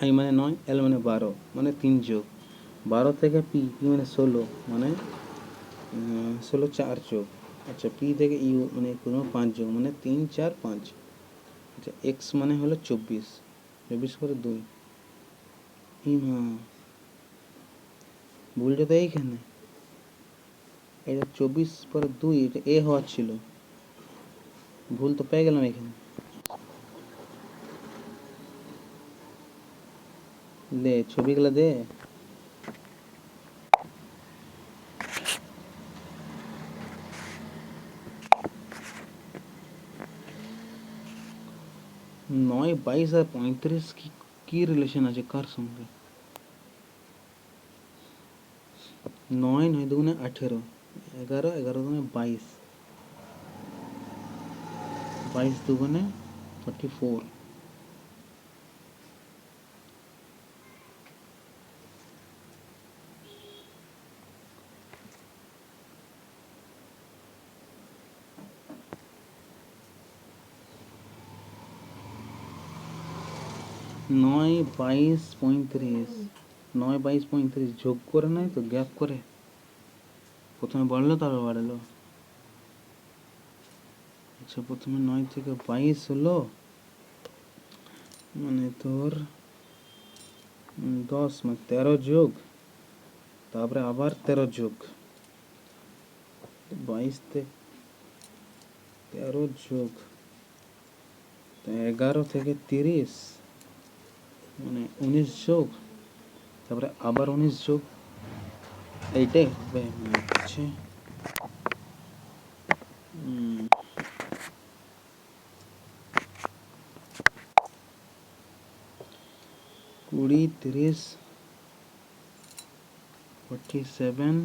আই মানে 9, এল মানে 12, মানে 3 যোগ 12 থেকে পি, পি মানে 16, মানে 16 4 যোগ। আচ্ছা পি থেকে ইউ মানে কোনো 5 যোগ, মানে 3 4 5। আচ্ছা এক্স মানে হলো 24, 24 করে 2। মা ভুলটা তো এইখানে, এটা 24 পরে 2, এটা এ হওয়ার ছিল, ভুল তো পেয়ে গেলাম এখানে। লে ছবিগুলো দে। নয় 22 আর 35 কি রিলেশন আছে কার সঙ্গে? 9 9 দুগুণে 18, 11 11 দুগুণে 22, 22 দুগুণে 44। 9 22 35, 9 22 35 যোগ করে নাই তো, গ্যাপ করে প্রথমে বাড়লো তারপর বাড়ালো। আচ্ছা প্রথমে 9 থেকে 22 হলো, মানে তোর 10 মানে 13 যোগ, তারপরে আবার 13 যোগ 22 থেকে 13 যোগ 11 থেকে 30 মানে 19 যোগ, তারপরে আবার 19 যোগ, এইটাই হবে হচ্ছে 20 30 47।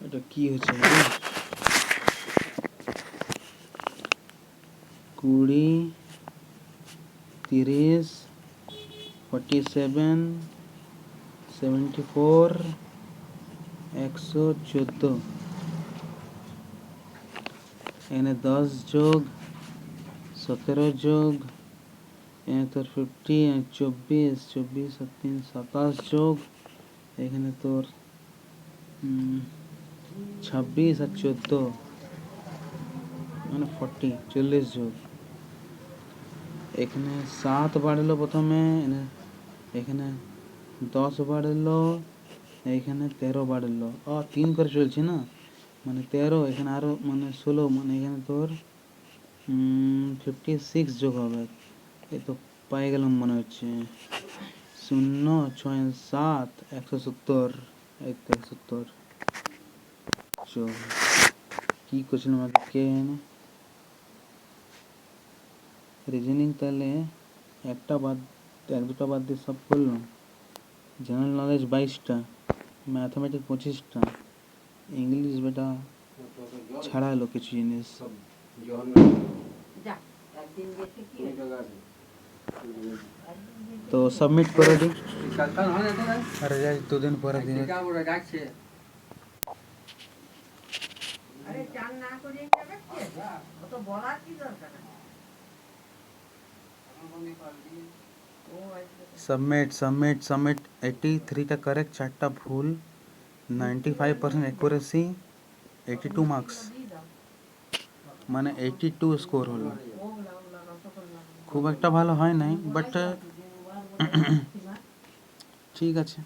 এটা কি হচ্ছে 20 30 47 74 114। এখানে 10 যোগ 17 যোগ, এখানে তোর 50 24 24 আর 3 27 যোগ, এখানে তোর 26 আর 14 মানে 40 যোগ, এখানে 7 বাড়লো প্রথমে, এখানে 10 বাড়লো, এইখানে 13 বাড়লো, 3 করে চলছে না, মানে 13, এখানে আরো মানে 16, মানে এখানে তোর 56 যোগ হবে। এই তো পাই গেলাম মনে হচ্ছে, 0 6 7 170, এই তো 170। চল কি করছিলাম আগে কে জানে। রিজনিং তাহলে একটা বাদ, 1 2টা বাদ দিয়ে সব করলাম। জেনারেল নলেজ 22টা, ম্যাথমেটিক্স 25টা, ইংলিশ বেটা ছাড়ালো কিছু জিনিস। তো सबमिट করে দি। আরে যাই 2 দিন পরে দিন। আরে চান না করে যাবে কি? অত বলার কি দরকার? Submit submit submit. 83 का करेक्ट, 4টা ভুল, 95% एक्यूरेसी, 82 মার্কস, মানে 82 স্কোর হলো। খুব একটা ভালো হয় নাই, বাট ঠিক আছে।